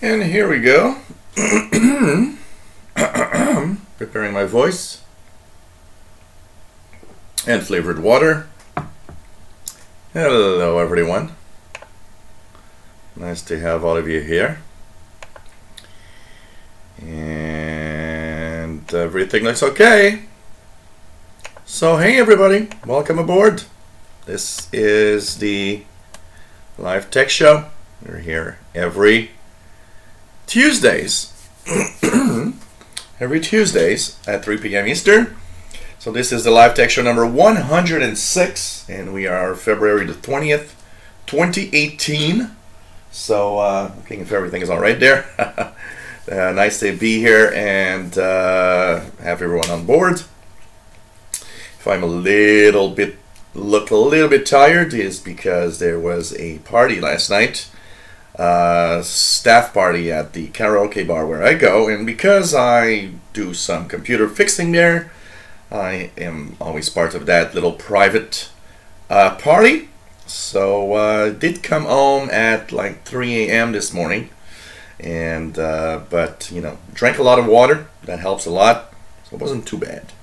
And here we go. Preparing my voice. And flavored water. Hello everyone. Nice to have all of you here. And everything looks okay. So hey everybody, welcome aboard. This is the live tech show. We're here every Tuesdays. Every Tuesdays at 3 p.m. Eastern. So this is the live tech show number 106, and we are February the 20th, 2018. So looking if everything is all right there. Nice to be here and have everyone on board. If I'm look a little bit tired, is because there was a party last night. Staff party at the karaoke bar where I go, and because I do some computer fixing there, I am always part of that little private party. So did come home at like 3 a.m. this morning, and but you know, drank a lot of water. That helps a lot, so it wasn't too bad,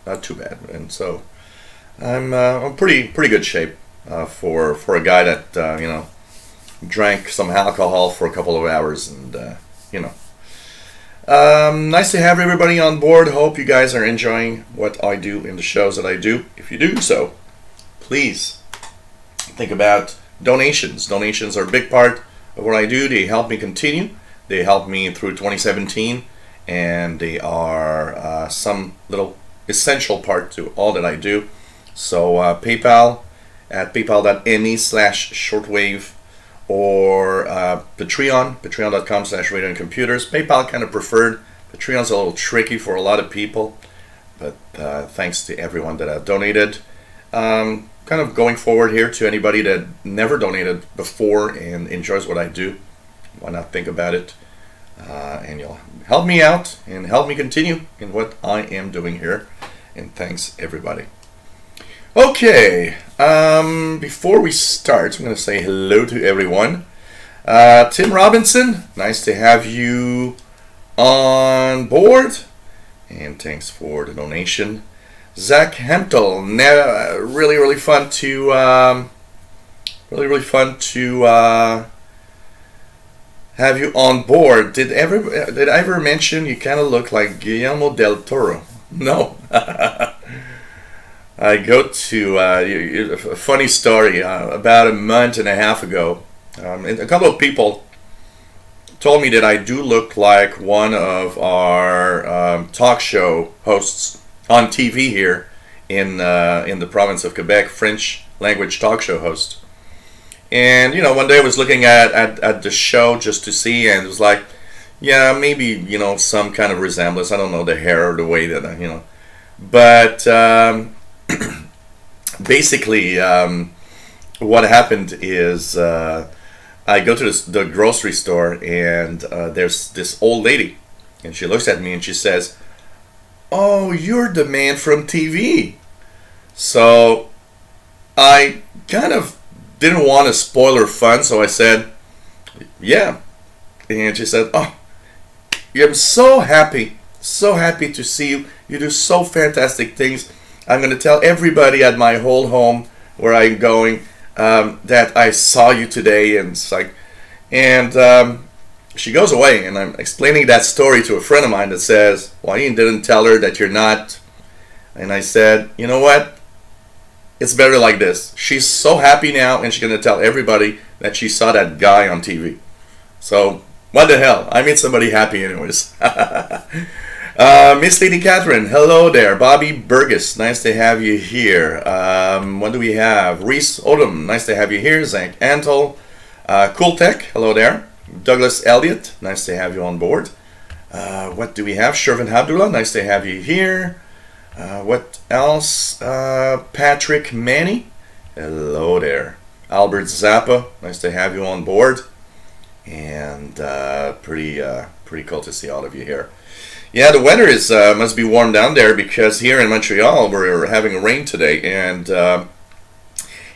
not too bad. And so I'm pretty good shape for a guy that you know, drank some alcohol for a couple of hours, and you know, nice to have everybody on board. Hope you guys are enjoying what I do in the shows that I do. If you do so, please think about donations. Donations are a big part of what I do. They help me continue. They help me through 2017, and they are some little essential part to all that I do. So PayPal at paypal.me/shortwave, or Patreon, patreon.com/radio and computers. PayPal kind of preferred. Patreon's a little tricky for a lot of people, but thanks to everyone that have donated. Kind of going forward here, to anybody that never donated before and enjoys what I do, why not think about it? And you'll help me out and help me continue in what I am doing here. And thanks everybody. Okay, before we start, I'm going to say hello to everyone. Tim Robinson, nice to have you on board, and thanks for the donation. Zach Hempel, really fun to have you on board. Did I ever mention you kind of look like Guillermo del Toro? No. I go to a funny story. About a month and a half ago, and a couple of people told me that I do look like one of our talk show hosts on TV here in the province of Quebec, French language talk show host. And you know, one day I was looking at the show just to see, and it was like, yeah, maybe, you know, some kind of resemblance. I don't know, the hair or the way that you know, but basically what happened is I go to the grocery store, and there's this old lady, and she looks at me and she says, "Oh, you're the man from TV." So I kind of didn't want to spoil her fun, so I said, "Yeah." And she said, "Oh, I'm so happy to see you. You do so fantastic things. I'm going to tell everybody at my whole home where I'm going that I saw you today." And it's like, and she goes away, and I'm explaining that story to a friend of mine that says, "Why you didn't tell her that you're not?" And I said, "You know what? It's better like this. She's so happy now, and she's going to tell everybody that she saw that guy on TV. So what the hell? I made somebody happy anyways." Miss Lady Catherine, hello there. Bobby Burgess, nice to have you here. What do we have? Reese Odom, nice to have you here. Zach Antle, Cool Tech, hello there. Douglas Elliott, nice to have you on board. What do we have? Shervin Abdullah, nice to have you here. What else? Patrick Manny, hello there. Albert Zappa, nice to have you on board. And pretty cool to see all of you here. Yeah, the weather is must be warm down there, because here in Montreal we're having rain today, and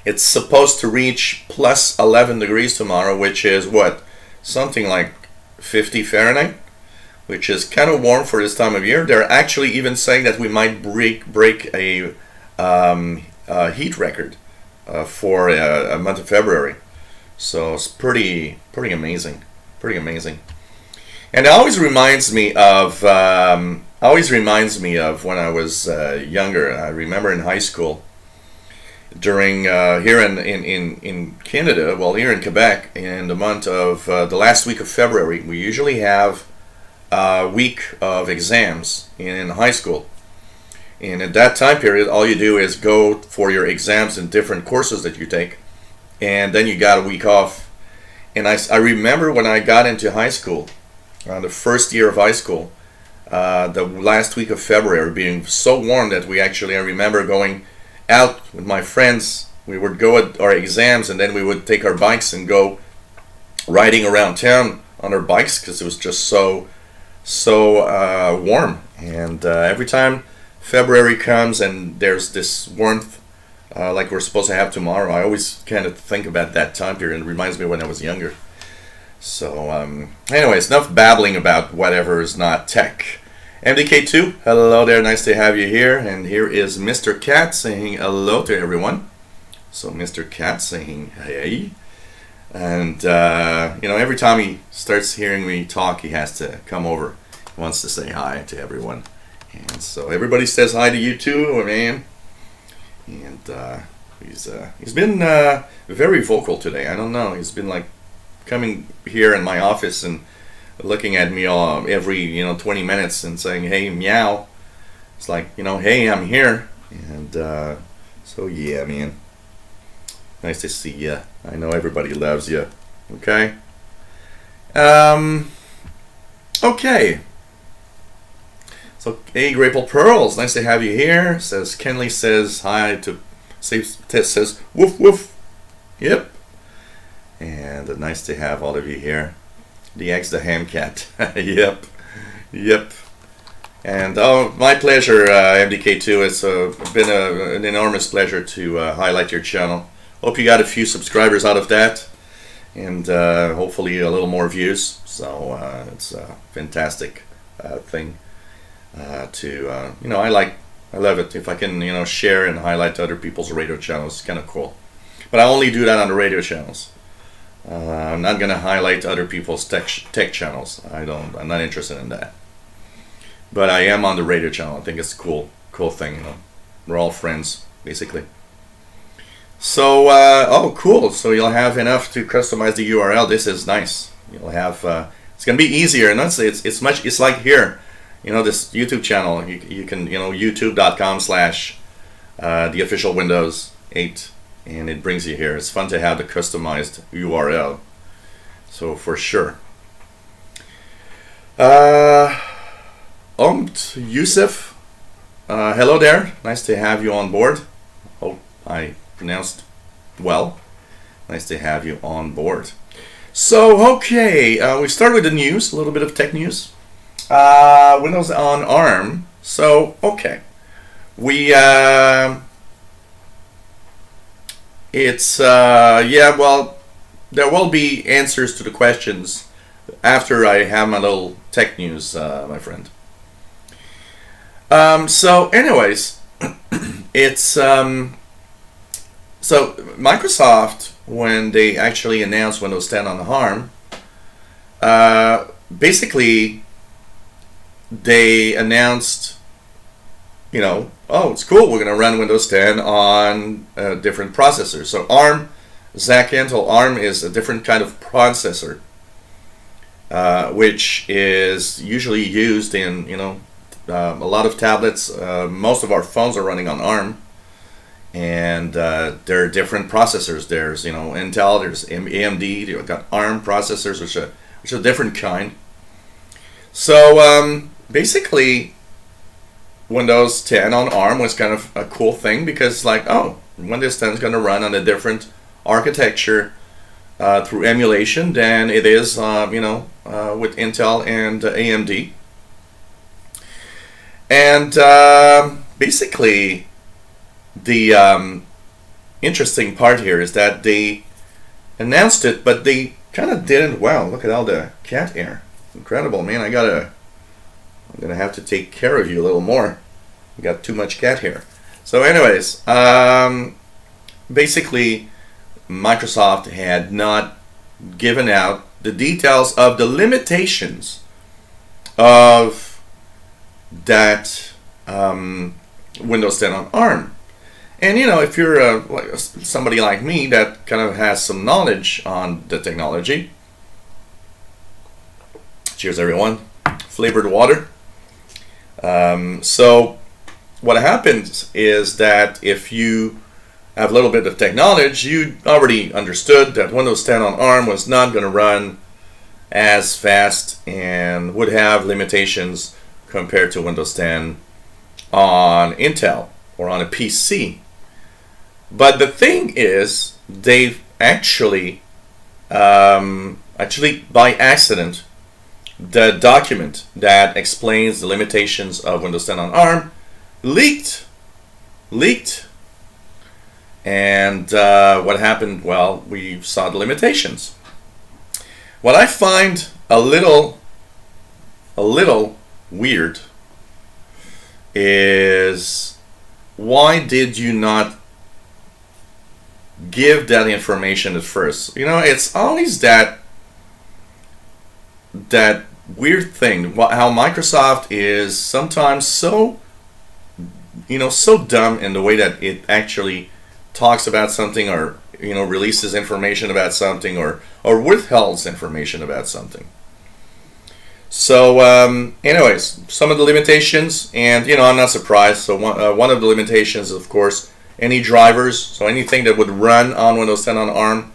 it's supposed to reach plus 11 degrees tomorrow, which is what, something like 50 Fahrenheit, which is kind of warm for this time of year. They're actually even saying that we might break a heat record for a month of February. So it's pretty amazing, pretty amazing. And it always reminds me of when I was younger. I remember in high school, during here in Canada, well, here in Quebec, in the month of the last week of February, we usually have a week of exams in high school. And at that time period, all you do is go for your exams in different courses that you take, and then you got a week off. And I remember when I got into high school, the first year of high school, the last week of February being so warm that I remember going out with my friends. We would go at our exams, and then we would take our bikes and go riding around town on our bikes because it was just so warm. And every time February comes and there's this warmth like we're supposed to have tomorrow, I always kind of think about that time period. It reminds me when I was younger. So anyways, enough babbling about whatever is not tech. MDK2, hello there, nice to have you here. And here is Mr. Cat saying hello to everyone. So Mr. Cat saying hey. And you know, every time he starts hearing me talk, he has to come over. He wants to say hi to everyone. And so everybody says hi to you too, man. And he's been very vocal today. I don't know, he's been like coming here in my office and looking at me every 20 minutes and saying, hey, meow. It's like, hey, I'm here. And so yeah, man, nice to see you. I know everybody loves you. Okay. Okay. So, hey, Grapple Pearls, nice to have you here. Says Kenley says hi to Speedtest says woof woof. Yep. And nice to have all of you here. DX the Ham Cat. Yep. Yep. And oh, my pleasure, MDK2. It's been an enormous pleasure to highlight your channel. Hope you got a few subscribers out of that, and hopefully a little more views. So it's a fantastic thing to I love it if I can share and highlight other people's radio channels. It's kind of cool. But I only do that on the radio channels. I'm not gonna highlight other people's tech channels. I'm not interested in that. But I am on the radio channel. I think it's a cool thing. We're all friends basically. So oh, cool. So you'll have enough to customize the URL. This is nice. You'll have it's gonna be easier, and it's like here, this YouTube channel. You can youtube.com/the official Windows 8. And it brings you here. It's fun to have the customized URL. So for sure. Yusuf, hello there. Nice to have you on board. Hope I pronounced well. Nice to have you on board. So okay, we start with the news. A little bit of tech news. Windows on ARM. So okay, we. It's yeah, well, there will be answers to the questions after I have my little tech news, my friend. So anyways, it's so Microsoft, when they actually announced Windows 10 on ARM, basically they announced, oh, it's cool, we're going to run Windows 10 on different processors. So ARM, Intel ARM is a different kind of processor, which is usually used in, a lot of tablets. Most of our phones are running on ARM, and there are different processors. There's, Intel, there's AMD, you've got ARM processors, which are a different kind. So basically, Windows 10 on ARM was kind of a cool thing because, like, oh, Windows 10 is going to run on a different architecture through emulation than it is, with Intel and AMD. And basically, the interesting part here is that they announced it, but they kind of didn't. Wow, look at all the cat hair. Incredible, man. I'm gonna have to take care of you a little more. You got too much cat hair. So anyways, basically Microsoft had not given out the details of the limitations of that Windows 10 on ARM. And you know, if you're like somebody like me that kind of has some knowledge on the technology, cheers everyone, flavored water. So what happens is that if you have a little bit of tech knowledge, you already understood that Windows 10 on ARM was not going to run as fast and would have limitations compared to Windows 10 on Intel or on a PC. But the thing is, they've actually by accident, the document that explains the limitations of Windows 10 on ARM leaked. And what happened? Well, we saw the limitations. What I find a little weird is, why did you not give that information at first? You know, it's always that weird thing, how Microsoft is sometimes so, you know, so dumb in the way that it actually talks about something, or you know, releases information about something, or withholds information about something. So anyways, some of the limitations, and you know, I'm not surprised. So one of the limitations, of course, any drivers, so anything that would run on Windows 10 on ARM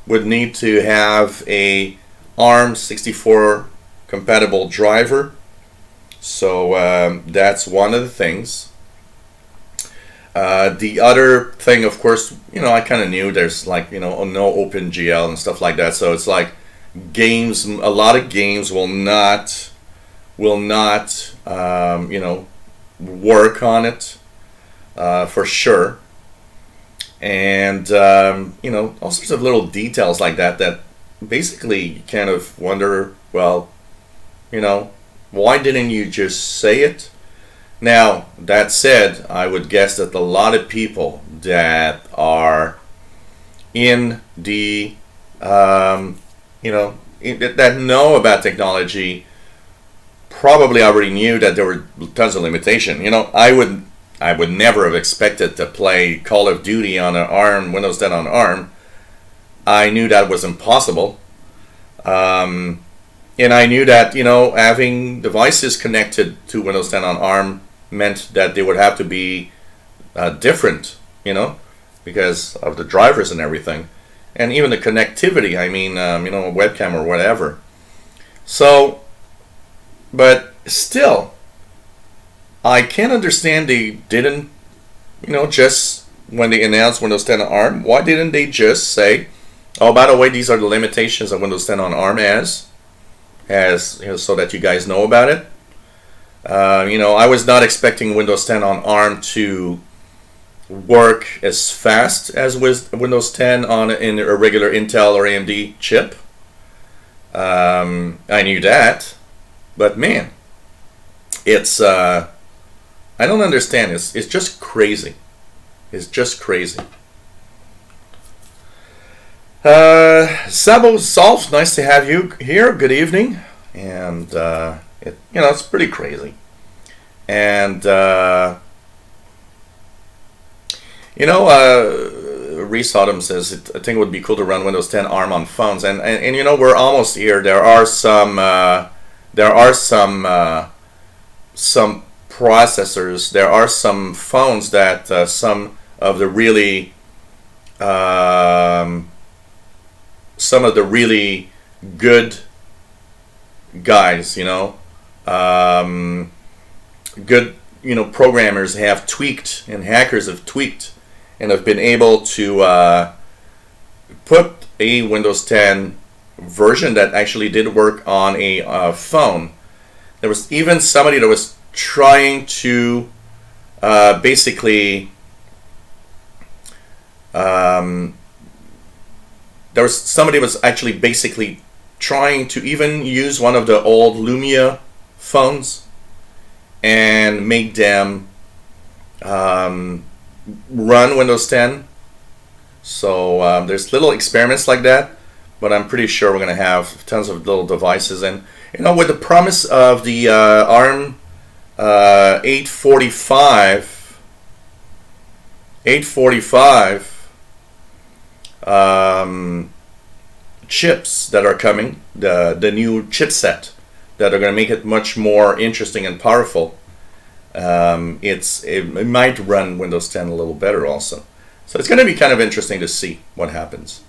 would need to have a ARM 64 compatible driver. So that's one of the things. The other thing, of course, you know, I kind of knew there's like, you know, no OpenGL and stuff like that. So it's like games, a lot of games will not you know, work on it for sure. And you know, all sorts of little details like that that basically you kind of wonder, well, you know, why didn't you just say it? Now, that said, I would guess that a lot of people that are in the, you know, that know about technology probably already knew that there were tons of limitation. You know, I would never have expected to play Call of Duty on an ARM, Windows 10 on ARM. I knew that was impossible. And I knew that, you know, having devices connected to Windows 10 on ARM meant that they would have to be different, you know, because of the drivers and everything. And even the connectivity, I mean, you know, a webcam or whatever. So, but still, I can't understand they didn't, you know, just when they announced Windows 10 on ARM, why didn't they just say, oh, by the way, these are the limitations of Windows 10 on ARM as you know, so that you guys know about it. You know, I was not expecting Windows 10 on ARM to work as fast as with Windows 10 in a regular Intel or AMD chip. I knew that, but man, it's I don't understand. It's just crazy. It's just crazy. Sabo Solf, nice to have you here. Good evening. And you know, it's pretty crazy. And you know, Reese Autumn says, I think it would be cool to run Windows 10 ARM on phones. And you know, we're almost here. There are some processors. There are some phones that some of the really good guys, you know, good, you know, programmers have tweaked, and hackers have tweaked and have been able to put a Windows 10 version that actually did work on a phone. There was even somebody that was trying to basically there was somebody was actually basically trying to even use one of the old Lumia phones and make them run Windows 10. So there's little experiments like that, but I'm pretty sure we're going to have tons of little devices. And you know, with the promise of the ARM 845 chips that are coming, the new chipset that are going to make it much more interesting and powerful, it might run Windows 10 a little better also. So it's going to be kind of interesting to see what happens.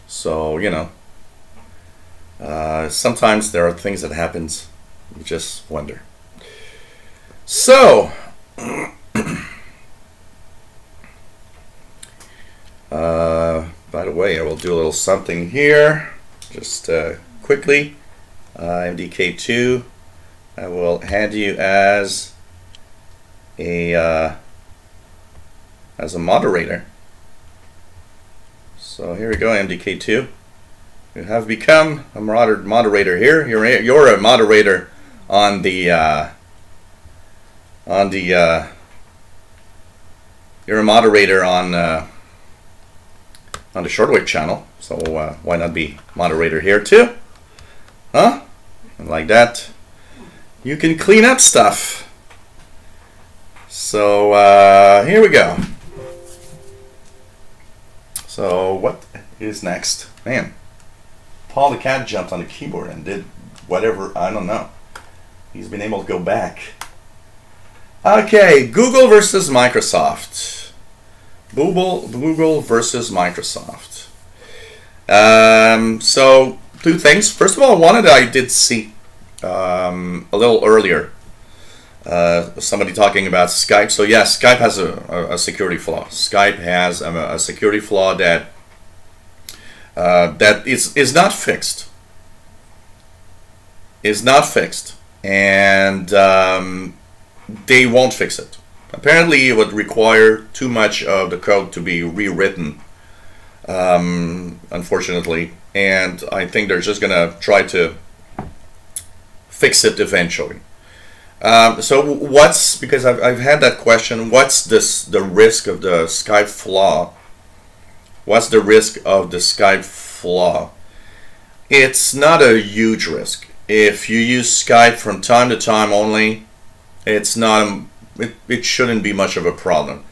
So, you know, sometimes there are things that happens, you just wonder. So, by the way, I will do a little something here, just quickly. MDK2, I will hand you as a moderator. So here we go, MDK2. You have become a moderator here. You're a moderator on the you're a moderator on the shortwave channel. So why not be moderator here too? Huh? And like that, you can clean up stuff. So here we go. So what is next? Man, Paul the cat jumped on the keyboard and did whatever, I don't know. He's been able to go back. Okay, Google versus Microsoft. Google versus Microsoft. So two things. First of all, one that I did see a little earlier. Somebody talking about Skype. So yes, Skype has a security flaw. Skype has a security flaw that that is not fixed. Is not fixed, and they won't fix it. Apparently, it would require too much of the code to be rewritten. Unfortunately, and I think they're just gonna try to fix it eventually. So what's, because I've had that question, what's the risk of the Skype flaw? What's the risk of the Skype flaw? It's not a huge risk. If you use Skype from time to time only, it's not it shouldn't be much of a problem.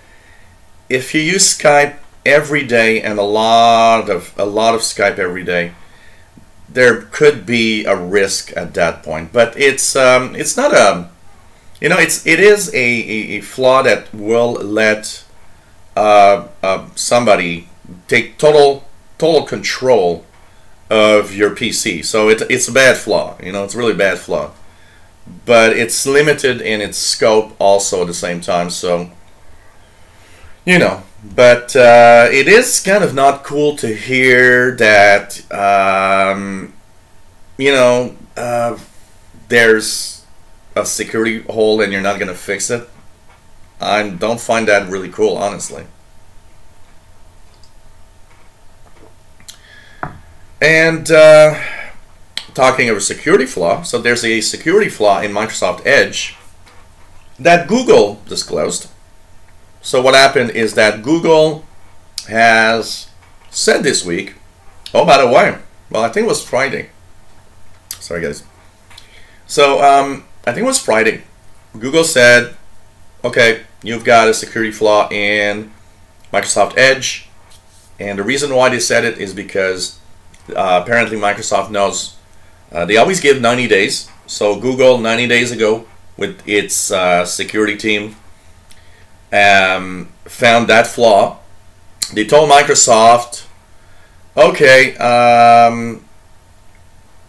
If you use Skype every day and a lot of Skype every day, there could be a risk at that point. But it's not a, you know, it is a flaw that will let somebody take total control of your PC. So it's a bad flaw. You know, it's a really bad flaw. But it's limited in its scope also at the same time. So, you know, but it is kind of not cool to hear that, you know, there's a security hole and you're not going to fix it. I don't find that really cool, honestly. And talking of a security flaw, so there's a security flaw in Microsoft Edge that Google disclosed. So what happened is that Google has said this week, oh, by the way, well, I think it was Friday. Sorry, guys. So I think it was Friday. Google said, okay, you've got a security flaw in Microsoft Edge. And the reason why they said it is because apparently Microsoft knows they always give 90 days. So Google 90 days ago with its security team found that flaw. They told Microsoft, okay,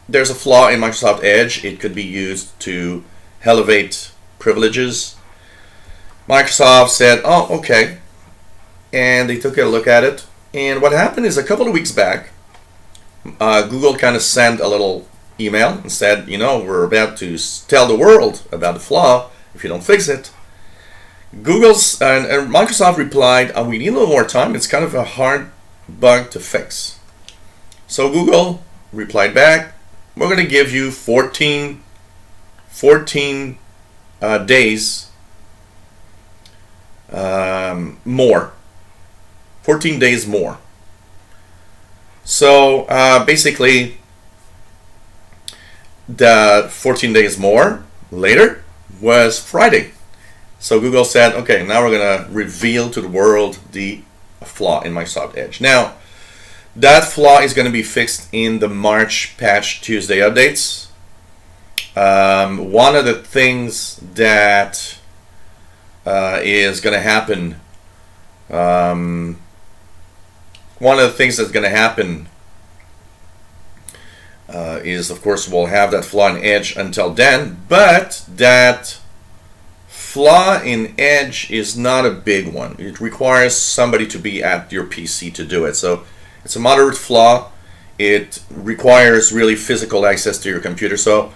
there's a flaw in Microsoft Edge. It could be used to elevate privileges. Microsoft said, oh, okay. And they took a look at it. And what happened is a couple of weeks back, Google kind of sent a little email and said, you know, we're about to tell the world about the flaw if you don't fix it. Google's and Microsoft replied, we need a little more time. It's kind of a hard bug to fix. So Google replied back, we're going to give you 14 days more. 14 days more. So basically, the 14 days more later was Friday. So Google said, okay, now we're going to reveal to the world the flaw in Microsoft Edge. Now, that flaw is going to be fixed in the March Patch Tuesday updates. One of the things that is going to happen, is, of course, we'll have that flaw in Edge until then, but that flaw in Edge is not a big one. It requires somebody to be at your PC to do it. So it's a moderate flaw. It requires really physical access to your computer. So,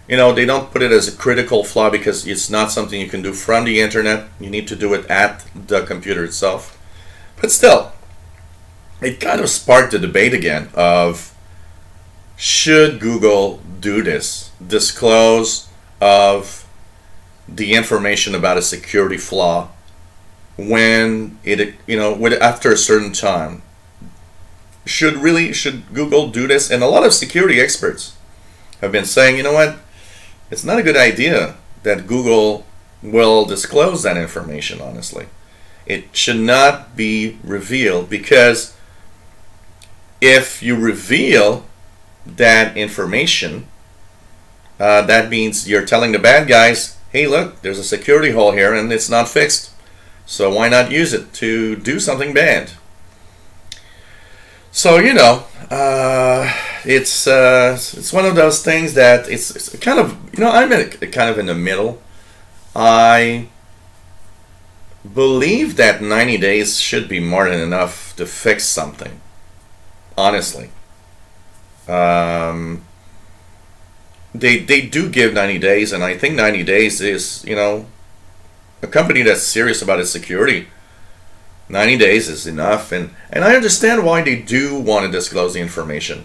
you know, they don't put it as a critical flaw because it's not something you can do from the internet. You need to do it at the computer itself. But still, it kind of sparked the debate again of, should Google do this? Disclose of the information about a security flaw when it, you know, after a certain time. Should Google do this? And a lot of security experts have been saying, you know what, it's not a good idea that Google will disclose that information, honestly. It should not be revealed, because if you reveal that information, that means you're telling the bad guys, hey, look, there's a security hole here and it's not fixed. So why not use it to do something bad? So, you know, it's one of those things that it's kind of, you know, I'm kind of in the middle. I believe that 90 days should be more than enough to fix something, honestly. They do give 90 days, and I think 90 days is, you know, a company that's serious about its security, 90 days is enough. And I understand why they do want to disclose the information.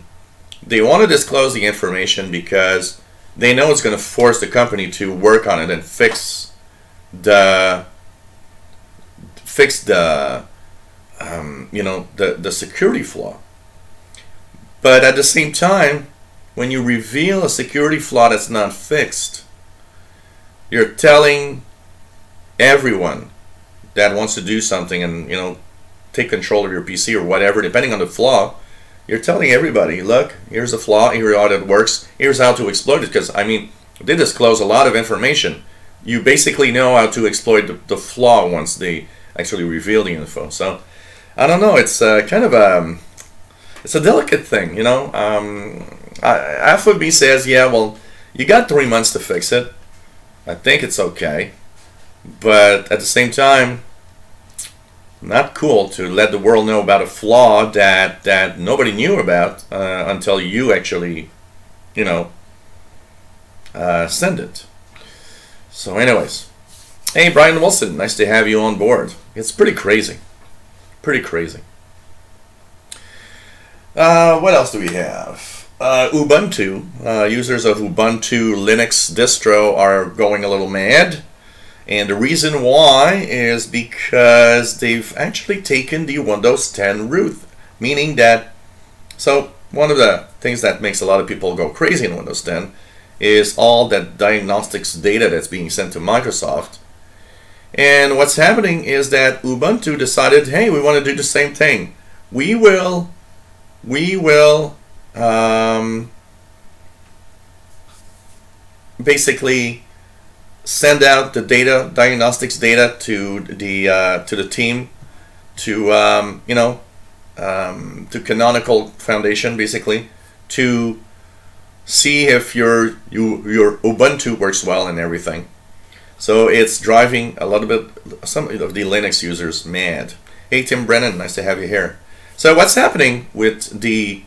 They want to disclose the information because they know it's going to force the company to work on it and fix the you know, the security flaw. But at the same time, when you reveal a security flaw that's not fixed, you're telling everyone that wants to do something and, you know, take control of your PC or whatever, depending on the flaw, you're telling everybody, look, here's a flaw, here's how it works, here's how to exploit it. Because, I mean, they disclose a lot of information. You basically know how to exploit the flaw once they actually reveal the info. So, I don't know, it's kind of it's a delicate thing, you know. Half of me says, yeah, well, you got 3 months to fix it. I think it's okay. But at the same time, not cool to let the world know about a flaw that nobody knew about until you actually, you know, send it. So anyways, hey, Brian Wilson, nice to have you on board. It's pretty crazy. Pretty crazy. What else do we have? Ubuntu. Users of Ubuntu Linux distro are going a little mad. And the reason why is because they've actually taken the Windows 10 root. Meaning that, so one of the things that makes a lot of people go crazy in Windows 10 is all that diagnostics data that's being sent to Microsoft. And what's happening is that Ubuntu decided, hey, we want to do the same thing. We will basically send out the data, diagnostics data, to the team, to you know, to Canonical Foundation, basically, to see if your Ubuntu works well and everything. So it's driving a little bit some of the Linux users mad. Hey, Tim Brennan, nice to have you here. So what's happening with the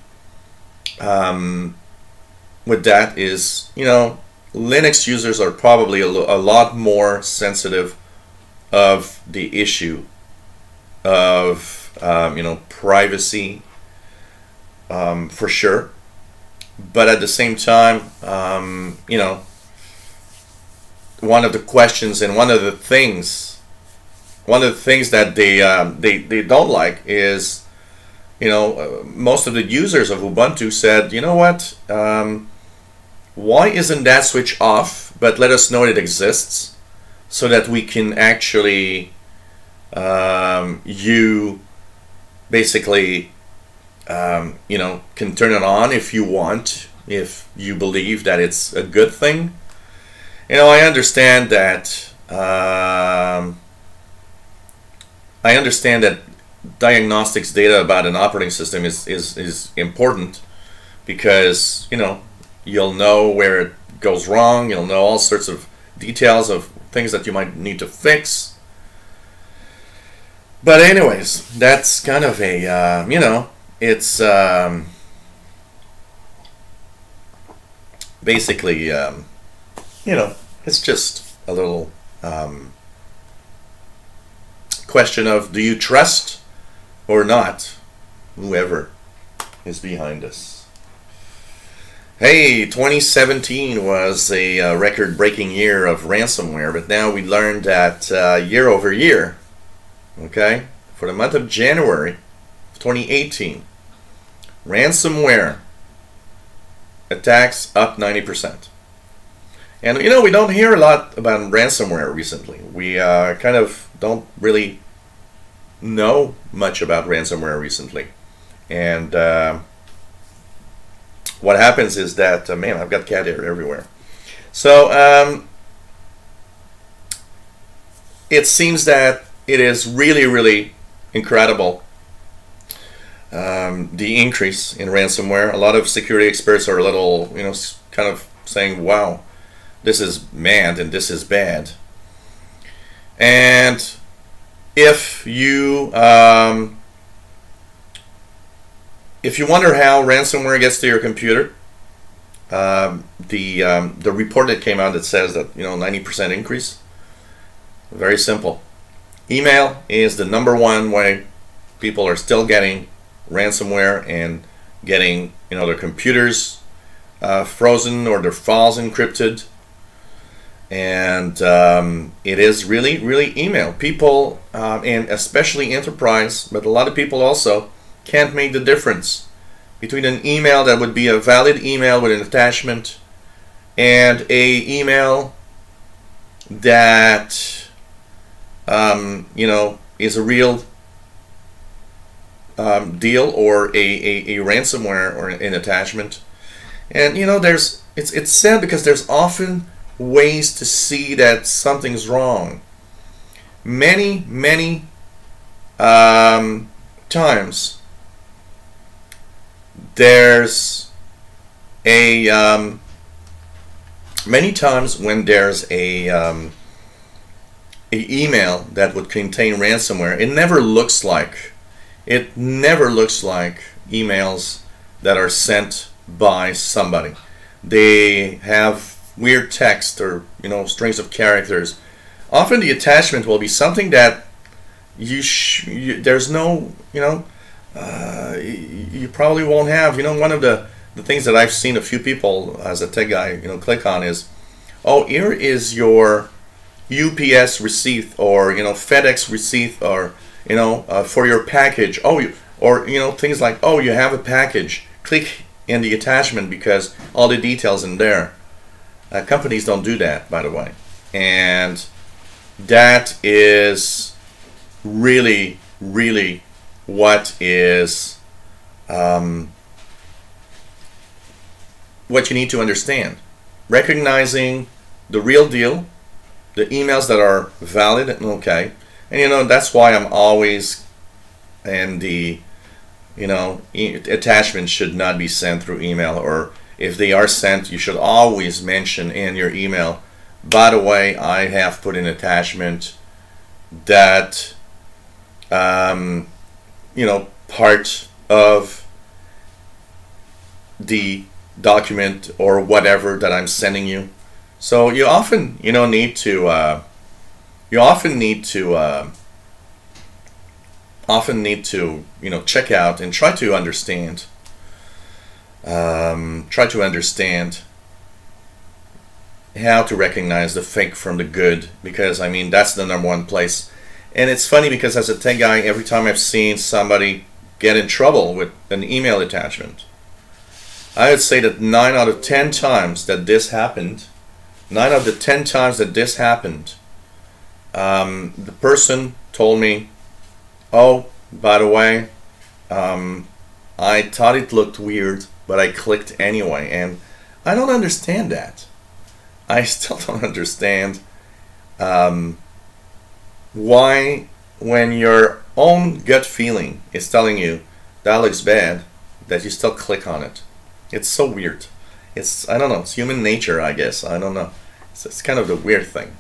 with that is, you know, Linux users are probably a lot more sensitive of the issue of you know, privacy, for sure. but at the same time, you know, one of the questions and one of the things that they don't like is, you know, most of the users of Ubuntu said, you know what, why isn't that switch off, but let us know it exists so that we can actually, you basically, you know, can turn it on if you want, if you believe that it's a good thing. You know, I understand that diagnostics data about an operating system is important, because, you know, you'll know where it goes wrong, you'll know all sorts of details of things that you might need to fix. But anyways, that's kind of a, you know, it's basically, you know, it's just a little question of, do you trust or not whoever is behind us? Hey, 2017 was a record-breaking year of ransomware, but now we learned that year over year, okay, for the month of January of 2018, ransomware attacks up 90%. And, you know, we don't hear a lot about ransomware recently. We kind of don't really know much about ransomware recently. And what happens is that, man, I've got cat hair everywhere. So it seems that it is really, really incredible, the increase in ransomware. A lot of security experts are a little, you know, kind of saying, wow, this is mad and this is bad. And if you wonder how ransomware gets to your computer, the report that came out that says that, you know, 90% increase, very simple. Email is the #1 way people are still getting ransomware and getting, you know, their computers frozen or their files encrypted. And it is really, really email. People, and especially enterprise, but a lot of people also can't make the difference between an email that would be a valid email with an attachment and a email that, you know, is a real deal, or a ransomware or an attachment. And, you know, it's sad because there's often ways to see that something's wrong. Many times there's a many times when there's a email that would contain ransomware, it never looks like emails that are sent by somebody. They have weird text, or, you know, strings of characters. Often the attachment will be something that there's no, you know, you probably won't have. You know, one of the things that I've seen a few people as a tech guy, you know, click on is, oh, here is your UPS receipt, or, you know, FedEx receipt, or, you know, for your package. Oh, or, you know, things like, oh, you have a package. Click in the attachment because all the details in there. Companies don't do that, by the way, and that is really, really what is what you need to understand. Recognizing the real deal, the emails that are valid and okay, and, you know, that's why I'm always, and the, you know, attachments should not be sent through email, or if they are sent, you should always mention in your email, by the way, I have put an attachment that, you know, part of the document or whatever that I'm sending you. So you often, you know, need to, you know, check out and try to understand try to understand how to recognize the fake from the good, because I mean that's the #1 place. And it's funny because as a tech guy, every time I've seen somebody get in trouble with an email attachment, I would say that 9 out of 10 times that this happened, 9 out of the 10 times that this happened, the person told me, oh, by the way, I thought it looked weird, but I clicked anyway. And I don't understand that. I still don't understand why, when your own gut feeling is telling you that looks bad, that you still click on it. It's so weird. It's, I don't know, it's human nature, I guess. I don't know. It's kind of the weird thing.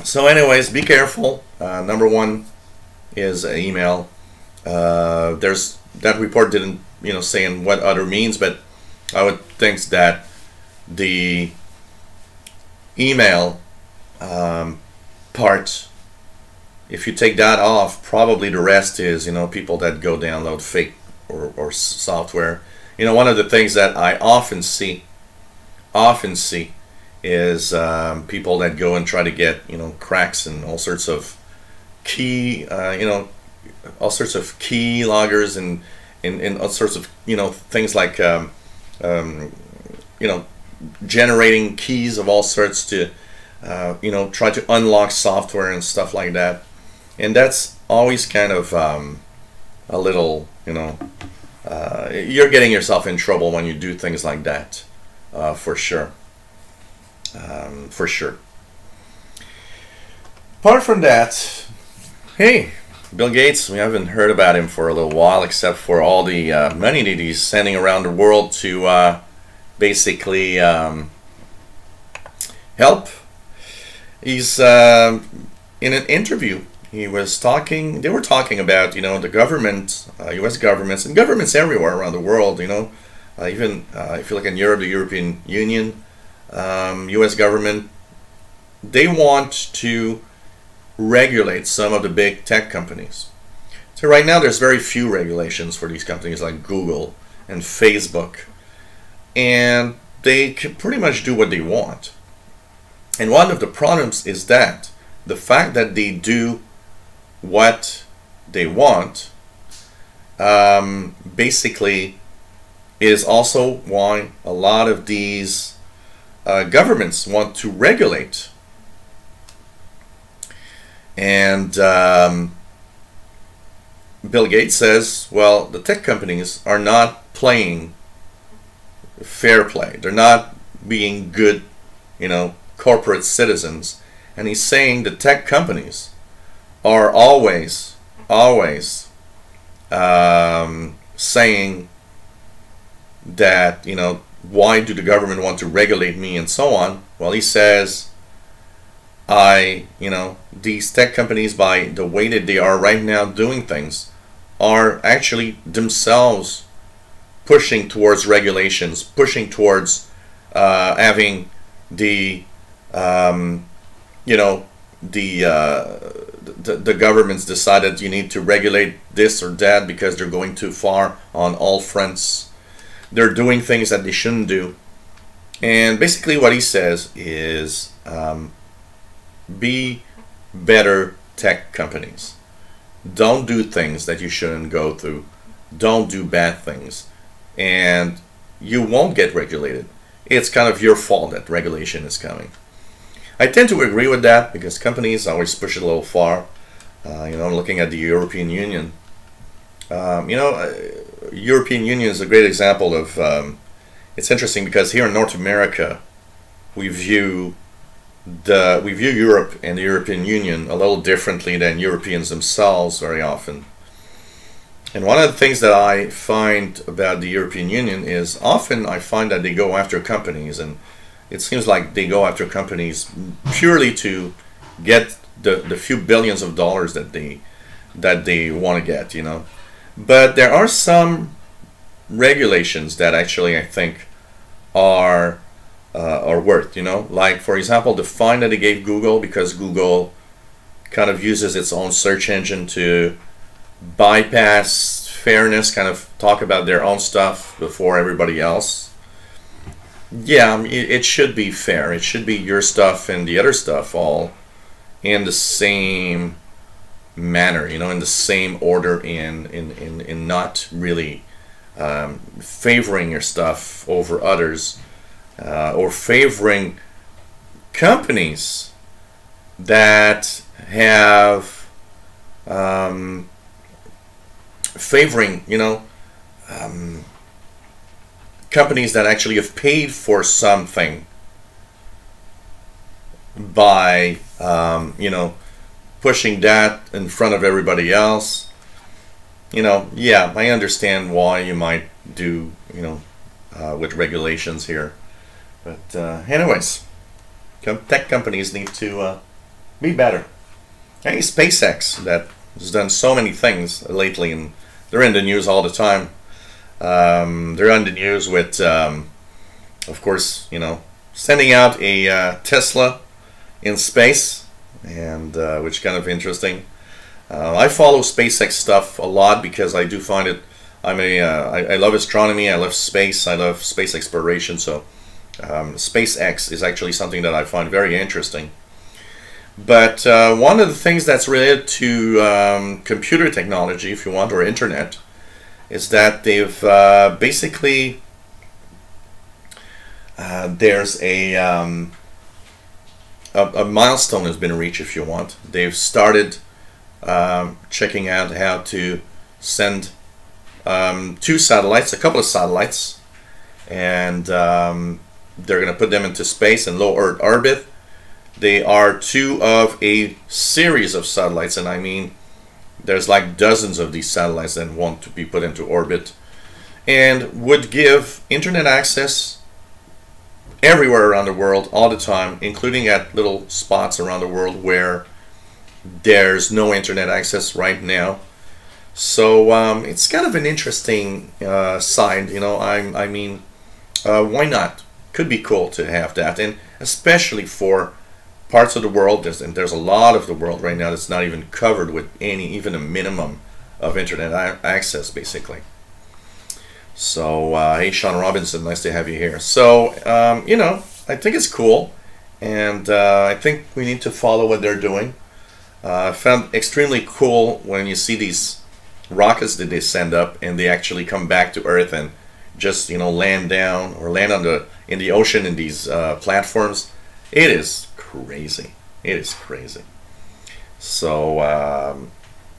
So anyways, be careful. #1 is email. There's that report didn't, you know, say in what other means, but I would think that the email part, if you take that off, probably the rest is, you know, people that go download fake or software. You know, one of the things that I often see is people that go and try to get, you know, cracks and all sorts of key, you know, all sorts of key loggers and all sorts of, you know, things like, you know, generating keys of all sorts to, you know, try to unlock software and stuff like that. And that's always kind of a little, you know, you're getting yourself in trouble when you do things like that, for sure. For sure. Apart from that, hey, Bill Gates, we haven't heard about him for a little while, except for all the money that he's sending around the world to basically help. He's in an interview, he was talking, they were talking about, you know, the government, US governments, and governments everywhere around the world, you know, even if you look in Europe, the European Union, US government, they want to regulate some of the big tech companies. So right now there's very few regulations for these companies like Google and Facebook, and they can pretty much do what they want. And one of the problems is that the fact that they do what they want basically is also why a lot of these governments want to regulate. And Bill Gates says, well, the tech companies are not playing fair play. They're not being good, you know, corporate citizens. And he's saying the tech companies are always saying that, you know, why do the government want to regulate me and so on. Well, he says, you know, these tech companies, by the way that they are right now doing things, are actually themselves pushing towards regulations, pushing towards having the, you know, the governments decided you need to regulate this or that because they're going too far on all fronts. They're doing things that they shouldn't do. And basically what he says is, be better tech companies. Don't do things that you shouldn't go through. Don't do bad things. And you won't get regulated. It's kind of your fault that regulation is coming. I tend to agree with that because companies always push it a little far. You know, looking at the European Union. You know, European Union is a great example of, it's interesting because here in North America, we view Europe and the European Union a little differently than Europeans themselves very often. And one of the things that I find about the European Union is often I find that they go after companies, and it seems like they go after companies purely to get the few billions of dollars that they want to get, you know. But there are some regulations that actually I think are worth, you know, like for example the fine that they gave Google because Google kind of uses its own search engine to bypass fairness, kind of talk about their own stuff before everybody else. Yeah, it should be fair. It should be your stuff and the other stuff all in the same manner, you know, in the same order, in not really favoring your stuff over others, or favoring companies that have favoring, you know, companies that actually have paid for something by you know, pushing that in front of everybody else. You know, yeah, I understand why you might do, you know, with regulations here, but anyways, tech companies need to be better. Hey, SpaceX, that has done so many things lately, and they're in the news all the time. They're on the news with, of course, you know, sending out a Tesla in space, and which is kind of interesting. I follow SpaceX stuff a lot because I do find it. I love astronomy. I love space. I love space exploration. So SpaceX is actually something that I find very interesting. But one of the things that's related to computer technology, if you want, or internet, is that they've basically there's a milestone has been reached, if you want. They've started checking out how to send 2 satellites, a couple of satellites, and they're going to put them into space in low Earth orbit. They are 2 of a series of satellites, and I mean, there's like dozens of these satellites that want to be put into orbit, and would give internet access everywhere around the world all the time, including at little spots around the world where there's no internet access right now. So it's kind of an interesting side, you know. I mean, why not? Could be cool to have that, and especially for parts of the world. There's a lot of the world right now that's not even covered with even a minimum of internet access, basically. So hey, Sean Robinson, nice to have you here. So you know, I think it's cool, and I think we need to follow what they're doing. I found extremely cool when you see these rockets that they send up and they actually come back to Earth and just, you know, land down or land in the ocean in these platforms. It is crazy. It is crazy. So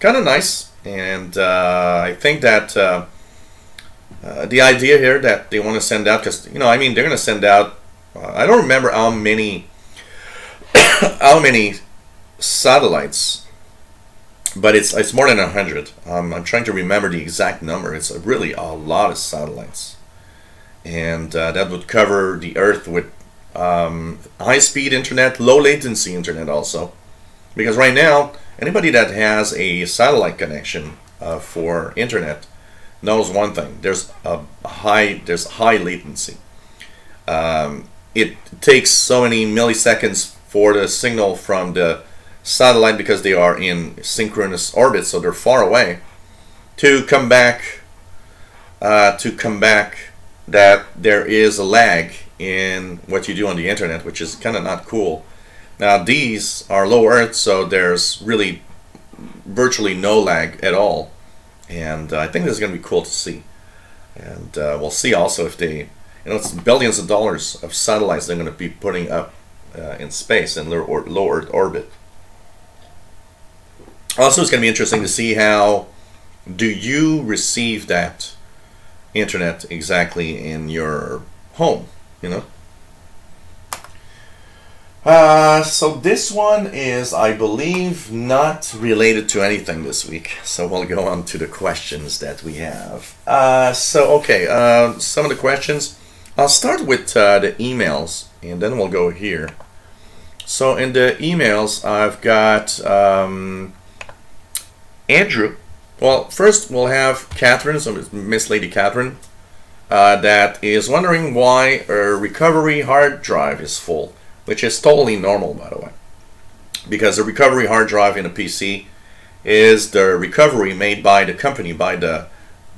kind of nice, and I think that the idea here that they want to send out, because, you know, I mean, they're going to send out I don't remember how many how many satellites, but it's more than 100. I'm trying to remember the exact number. It's really a lot of satellites, and that would cover the Earth with high-speed internet, low-latency internet also, because right now anybody that has a satellite connection for internet knows one thing: there's high latency. It takes so many milliseconds for the signal from the satellite, because they are in synchronous orbit, so they're far away, to come back. That there is a lag in what you do on the internet, which is kind of not cool. Now these are low Earth, so there's really virtually no lag at all, and I think this is going to be cool to see. And we'll see also if they, you know, it's billions of dollars of satellites they're going to be putting up in space in low Earth orbit. Also, it's going to be interesting to see how do you receive that internet exactly in your home, you know. So this one is, I believe, not related to anything this week, so we'll go on to the questions that we have. So okay, some of the questions, I'll start with the emails, and then we'll go here. So in the emails, I've got Andrew. Well, first we'll have Catherine, so Miss Lady Catherine, that is wondering why a recovery hard drive is full, which is totally normal, by the way, because the recovery hard drive in a PC is the recovery made by the company, by the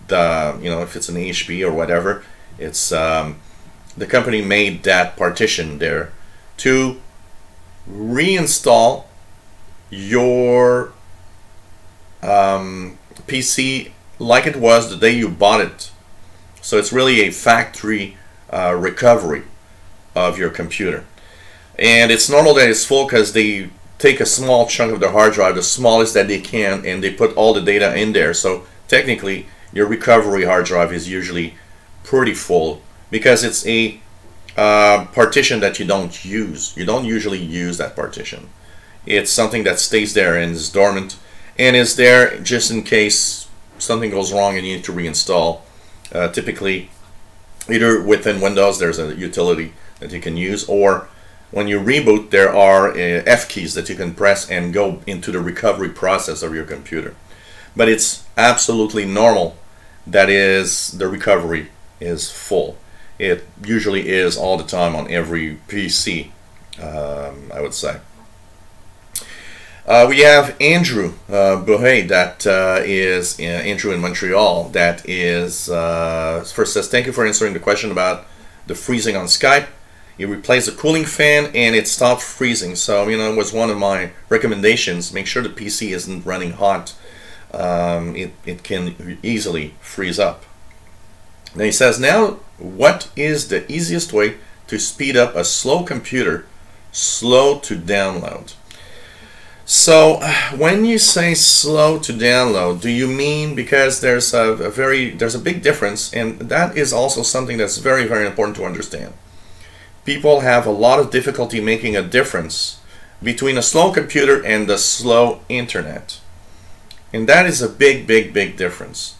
the, you know, if it's an HP or whatever, it's the company made that partition there to reinstall your PC like it was the day you bought it. So it's really a factory recovery of your computer. And it's normal that it's full because they take a small chunk of the hard drive, the smallest that they can, and they put all the data in there. So technically your recovery hard drive is usually pretty full because it's a partition that you don't use. You don't usually use that partition. It's something that stays there and is dormant and is there just in case something goes wrong and you need to reinstall. Typically, either within Windows there's a utility that you can use, or when you reboot there are F keys that you can press and go into the recovery process of your computer. But it's absolutely normal that is the recovery is full. It usually is all the time on every PC, I would say. We have Andrew Bohe, that is Andrew in Montreal, that is first says, thank you for answering the question about the freezing on Skype. You replaced the cooling fan and it stopped freezing. So, you know, it was one of my recommendations. Make sure the PC isn't running hot. It can easily freeze up. Then he says, now what is the easiest way to speed up a slow computer, slow to download? So when you say slow to download, do you mean, because there's a big difference, and that is also something that's very, very important to understand. People have a lot of difficulty making a difference between a slow computer and the slow internet. And that is a big, big, big difference.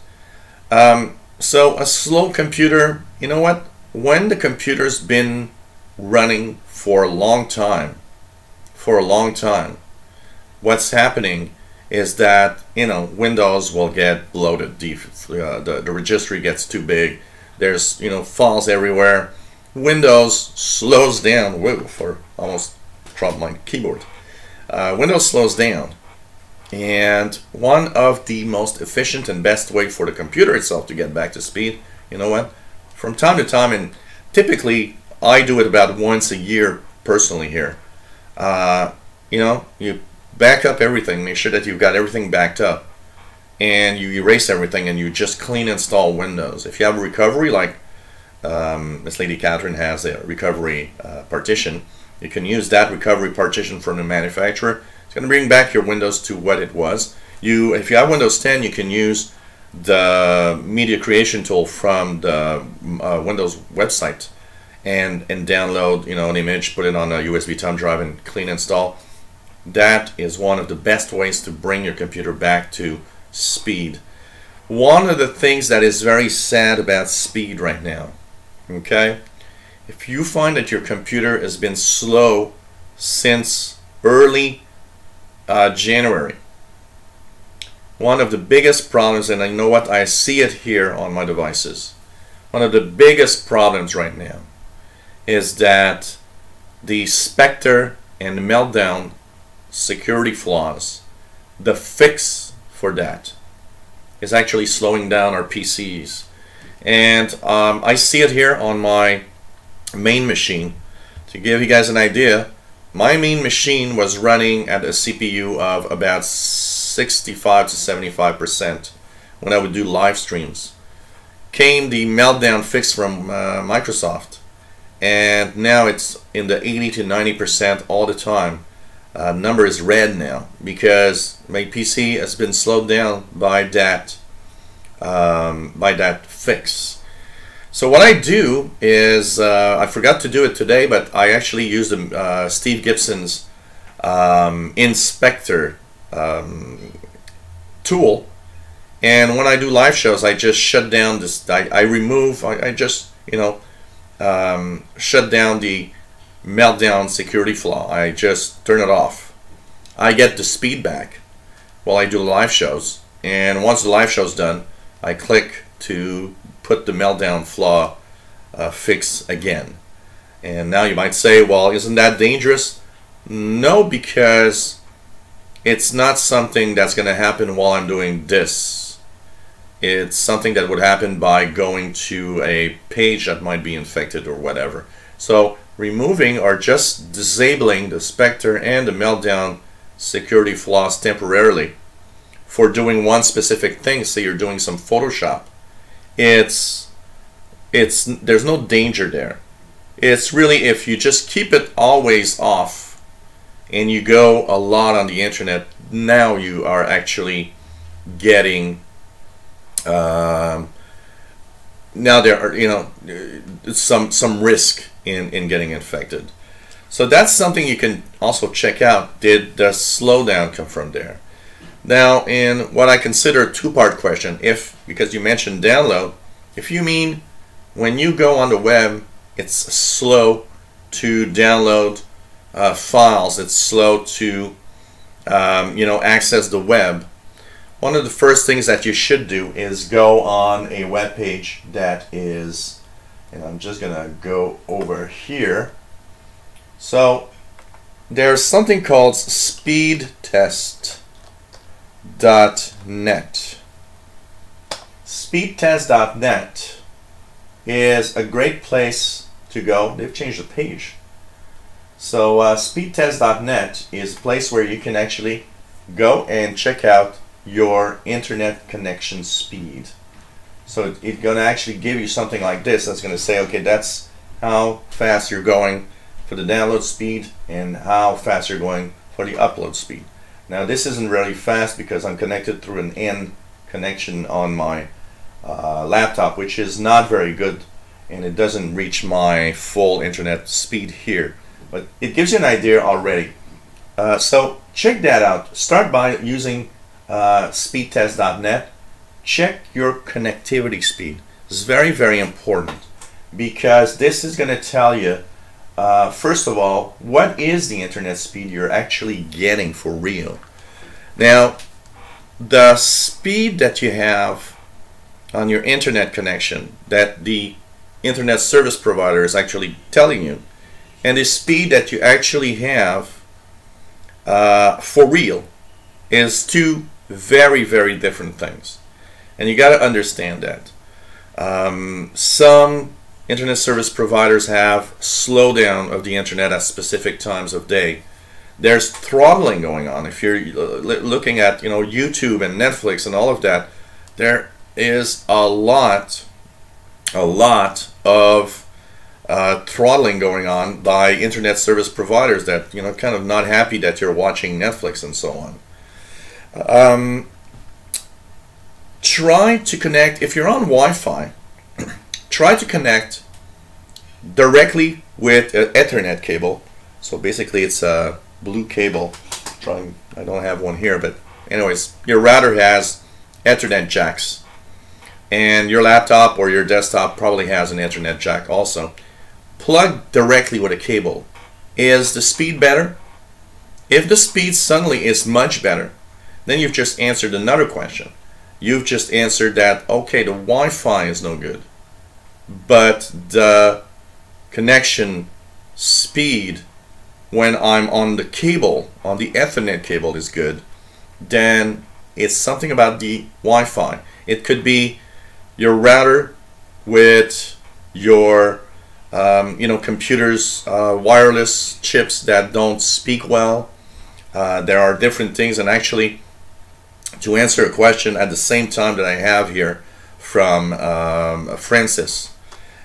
So a slow computer, you know what? When the computer's been running for a long time, what's happening is that, you know, Windows will get bloated. The registry gets too big. There's, you know, files everywhere. Windows slows down. Whoa, for almost dropped my keyboard. Windows slows down. And one of the most efficient and best way for the computer itself to get back to speed, you know what? From time to time, and typically I do it about once a year personally here. You know, you back up everything, make sure that you've got everything backed up, and you erase everything and you just clean install Windows. If you have a recovery, like Miss Lady Catherine has a recovery partition, you can use that recovery partition from the manufacturer. It's going to bring back your Windows to what it was. If you have Windows 10, you can use the media creation tool from the Windows website and download, you know, an image, put it on a USB thumb drive and clean install. That is one of the best ways to bring your computer back to speed. One of the things that is very sad about speed right now, okay, if you find that your computer has been slow since early January, one of the biggest problems, and I know what, I see it here on my devices, one of the biggest problems right now is that the Spectre and the Meltdown security flaws, the fix for that is actually slowing down our PCs. And I see it here on my main machine. To give you guys an idea, my main machine was running at a CPU of about 65 to 75% when I would do live streams. Came the Meltdown fix from Microsoft, and now it's in the 80 to 90% all the time. Number is red now because my PC has been slowed down by that fix. So what I do is, I forgot to do it today, but I actually used Steve Gibson's Inspector tool, and when I do live shows, I just shut down this. I just, you know, shut down the Meltdown security flaw. I just turn it off. I get the speed back while I do live shows, and once the live show's done, I click to put the Meltdown flaw fix again. And now you might say, well, isn't that dangerous? No, because it's not something that's going to happen while I'm doing this. It's something that would happen by going to a page that might be infected or whatever. So removing or just disabling the Spectre and the Meltdown security flaws temporarily for doing one specific thing, say you're doing some Photoshop, there's no danger there. It's really if you just keep it always off and you go a lot on the internet, now you are actually getting now there are, you know, some risk in getting infected. So that's something you can also check out. Did the slowdown come from there? Now, in what I consider a two-part question, because you mentioned download, if you mean when you go on the web, it's slow to download files, it's slow to access the web, one of the first things that you should do is go on a web page that is, and I'm just gonna go over here. So there's something called Speedtest.net. Speedtest.net is a great place to go. They've changed the page. So Speedtest.net is a place where you can actually go and check out your internet connection speed. So it's going to actually give you something like this that's going to say, okay, that's how fast you're going for the download speed and how fast you're going for the upload speed. Now this isn't really fast because I'm connected through an N connection on my laptop, which is not very good, and it doesn't reach my full internet speed here, but it gives you an idea already. So check that out. Start by using speedtest.net. Check your connectivity speed. This is very, very important because this is going to tell you first of all, what is the internet speed you're actually getting for real. Now, the speed that you have on your internet connection that the internet service provider is actually telling you, and the speed that you actually have for real, is two very, very different things. And you got to understand that. Some internet service providers have slowdown of the internet at specific times of day. There's throttling going on. If you're looking at YouTube and Netflix and all of that, there is a lot of throttling going on by internet service providers that kind of not happy that you're watching Netflix and so on. Try to connect, if you're on Wi-Fi, try to connect directly with an Ethernet cable. So basically it's a blue cable. I don't have one here, but anyways, your router has Ethernet jacks, and your laptop or your desktop probably has an Ethernet jack also. Plug directly with a cable. Is the speed better? If the speed suddenly is much better, then you've just answered another question. You've just answered that, okay, the Wi-Fi is no good, but the connection speed when I'm on the cable, on the Ethernet cable, is good. Then it's something about the Wi-Fi. It could be your router with your computer's wireless chips that don't speak well. There are different things, and actually, to answer a question at the same time that I have here from Francis,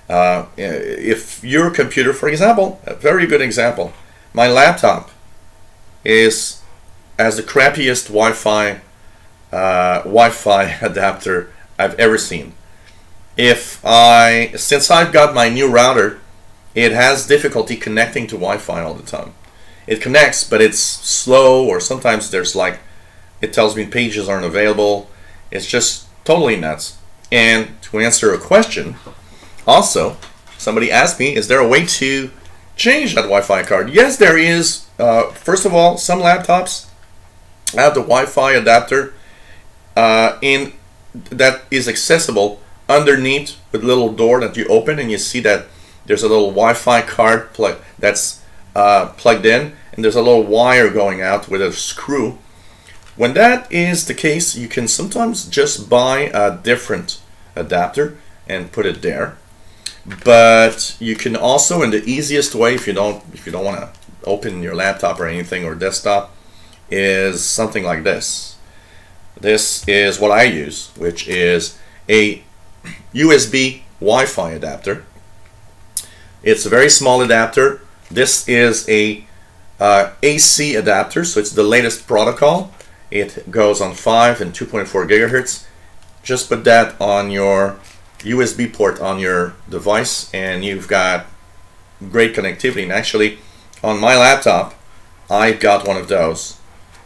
if your computer, for example, a very good example, my laptop has the crappiest Wi-Fi adapter I've ever seen. Since I've got my new router, it has difficulty connecting to Wi-Fi all the time. It connects, but it's slow, or sometimes there's it tells me pages aren't available. It's just totally nuts. And to answer a question, also, somebody asked me, is there a way to change that Wi-Fi card? Yes, there is. First of all, some laptops have the Wi-Fi adapter that is accessible underneath with a little door that you open, and you see that there's a little Wi-Fi card that's plugged in, and there's a little wire going out with a screw. when that is the case, you can sometimes just buy a different adapter and put it there. But you can also, in the easiest way, if you don't want to open your laptop or anything or desktop, is something like this. This is what I use, which is a USB Wi-Fi adapter. It's a very small adapter. This is a AC adapter, so it's the latest protocol. It goes on 5 and 2.4 gigahertz. Just put that on your USB port on your device and you've got great connectivity. And actually, on my laptop, I've got one of those.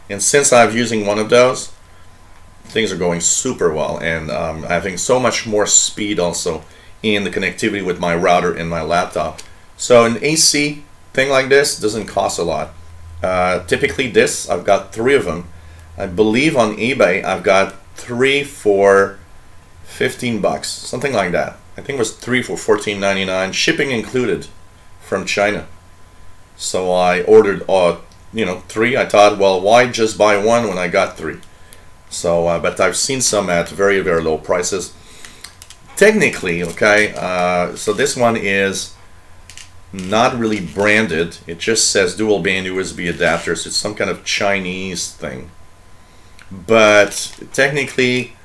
And since I'm using one of those, things are going super well, and having so much more speed also in the connectivity with my router and my laptop. So an AC thing like this doesn't cost a lot. Typically this, I've got 3 of them. I believe on eBay I've got 3 for 15 bucks, something like that. I think it was 3 for $14.99, shipping included, from China. So I ordered 3. I thought, well, why just buy 1 when I got 3? So but I've seen some at very, very low prices. Technically, okay, so this one is not really branded. It just says dual band USB adapter, so it's some kind of Chinese thing. But technically,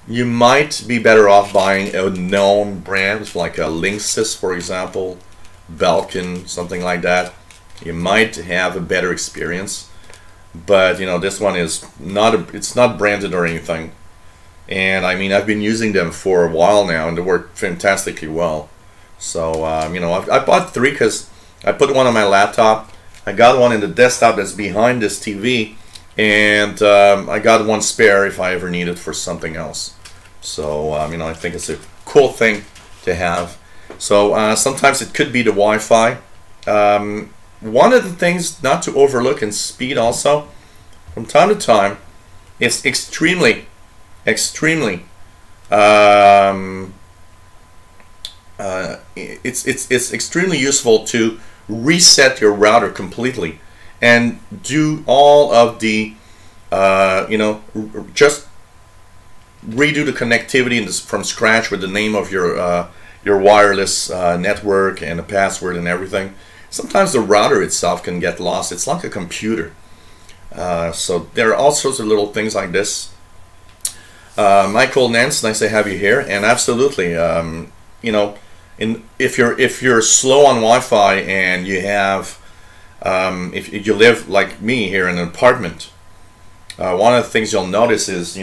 you might be better off buying a known brand, like a Linksys, for example, Belkin, something like that. You might have a better experience. But this one is not it's not branded or anything. And I mean, I've been using them for a while now, and they work fantastically well. So I bought 3 because I put one on my laptop. I got one in the desktop that's behind this TV. And I got 1 spare if I ever need it for something else. So I think it's a cool thing to have. So sometimes it could be the Wi-Fi. One of the things not to overlook in speed also, from time to time, it's extremely it's extremely useful to reset your router completely and do all of the just redo the connectivity from scratch with the name of your wireless network and the password and everything. Sometimes the router itself can get lost. It's like a computer. So there are all sorts of little things like this. Michael Nance, nice to have you here. And absolutely, if you're slow on Wi-Fi and you have, if you live like me here in an apartment, one of the things you'll notice is,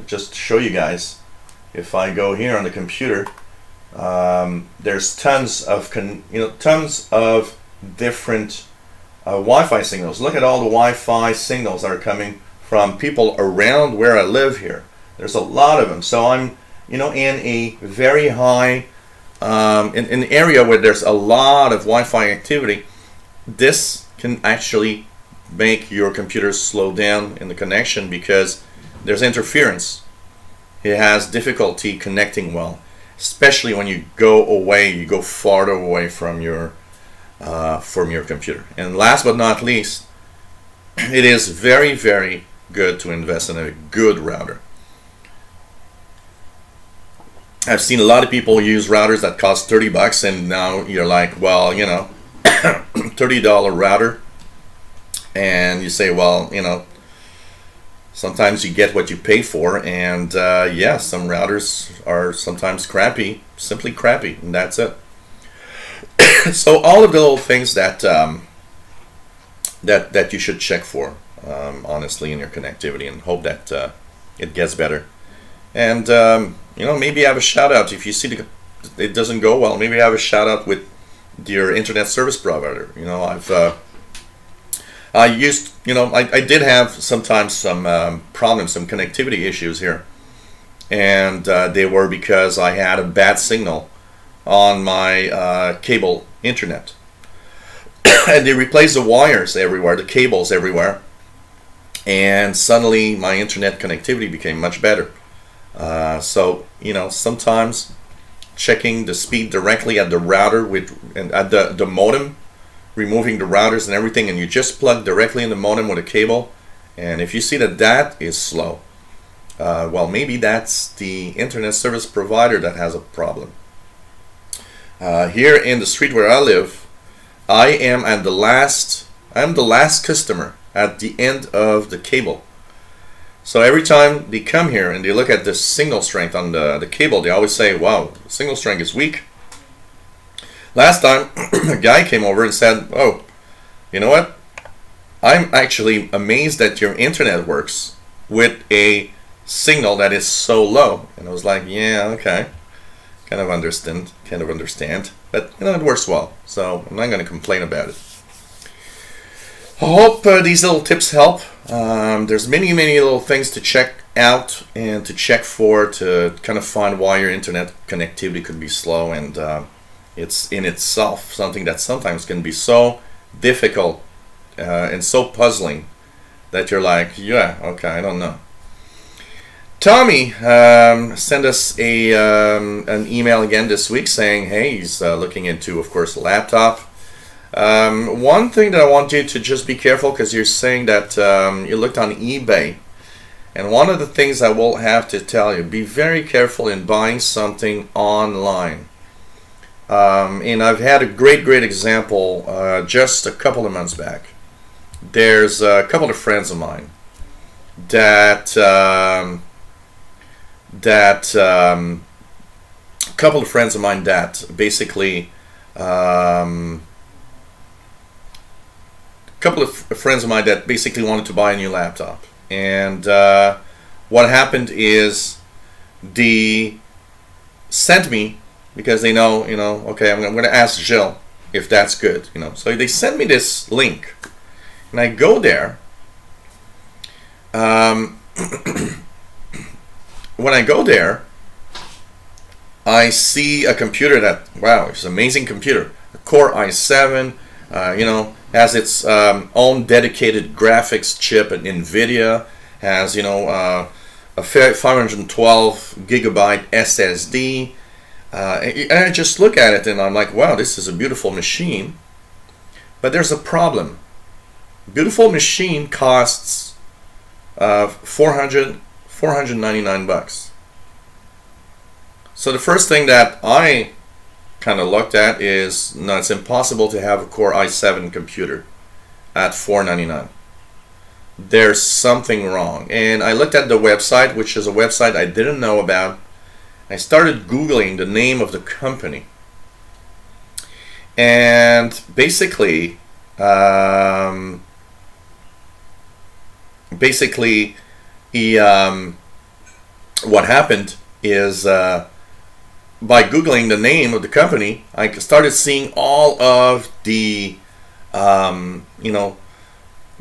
just to show you guys, if I go here on the computer, there's tons of different Wi-Fi signals. Look at all the Wi-Fi signals that are coming from people around where I live here. There's a lot of them. So I'm in a very high in an area where there's a lot of Wi-Fi activity. This can actually make your computer slow down in the connection because there's interference. It has difficulty connecting well, especially when you go away, you go farther away from your computer. And last but not least, it is very, very good to invest in a good router. I've seen a lot of people use routers that cost 30 bucks, and now you're like, well, $30 router, and you say, well, sometimes you get what you pay for, and yeah, some routers are sometimes crappy, simply crappy, and that's it. So all of the little things that that you should check for, honestly, in your connectivity, and hope that it gets better. And maybe have a shout out if you see it doesn't go well. Maybe have a shout out with your internet service provider. I did have sometimes some problems, some connectivity issues here, and they were because I had a bad signal on my cable internet, and they replaced the wires everywhere, the cables everywhere, and suddenly my internet connectivity became much better. So sometimes checking the speed directly at the router and at the modem, removing the routers and everything, and you just plug directly in the modem with a cable, And if you see that that is slow, well, maybe that's the internet service provider that has a problem. Here in the street where I live, I'm the last customer at the end of the cable. So every time they come here and they look at the signal strength on the cable, they always say, wow, the signal strength is weak. Last time, a guy came over and said, oh, you know what? I'm actually amazed that your internet works with a signal that is so low. And I was like, yeah, okay. Kind of understand. But, you know, it works well. So I'm not going to complain about it. I hope these little tips help. There's many little things to check out and to check for to kind of find why your internet connectivity could be slow, and it's in itself something that sometimes can be so difficult and so puzzling that you're like, yeah, okay, I don't know. Tommy sent us an email again this week saying, hey, he's looking into, of course, a laptop. One thing that I want you to just be careful, because you're saying that you looked on eBay, and one of the things I will have to tell you, be very careful in buying something online. And I've had a great example just a couple of months back. There's a couple of friends of mine that basically wanted to buy a new laptop, and what happened is they sent me, because they know, okay, I'm going to ask Jill if that's good, so they sent me this link, and I go there. When I go there, I see a computer that, wow, it's an amazing computer, a Core i7, has its own dedicated graphics chip, and NVIDIA has, a 512 gigabyte SSD. And I just look at it and I'm like, wow, this is a beautiful machine. But there's a problem. Beautiful machine costs $499. So the first thing that I kind of looked at is, no, it's impossible to have a Core i7 computer at $499. There's something wrong. And I looked at the website, which is a website I didn't know about. I started Googling the name of the company. And basically what happened is, by Googling the name of the company, I started seeing all of the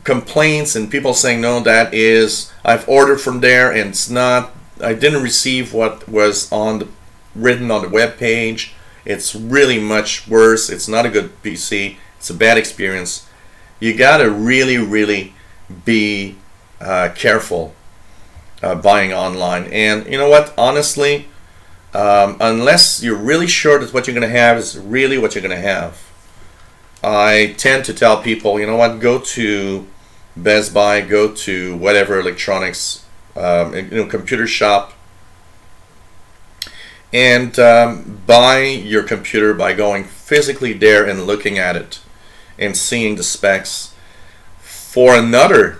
complaints and people saying, no, that is, I've ordered from there and it's not, I didn't receive what was written on the web page. It's really much worse. It's not a good PC. It's a bad experience. You gotta really be careful buying online. And you know what, honestly, unless you're really sure that what you're going to have is really what you're going to have, I tend to tell people, you know what, go to Best Buy, go to whatever electronics, computer shop, and buy your computer by going physically there and looking at it and seeing the specs. For another,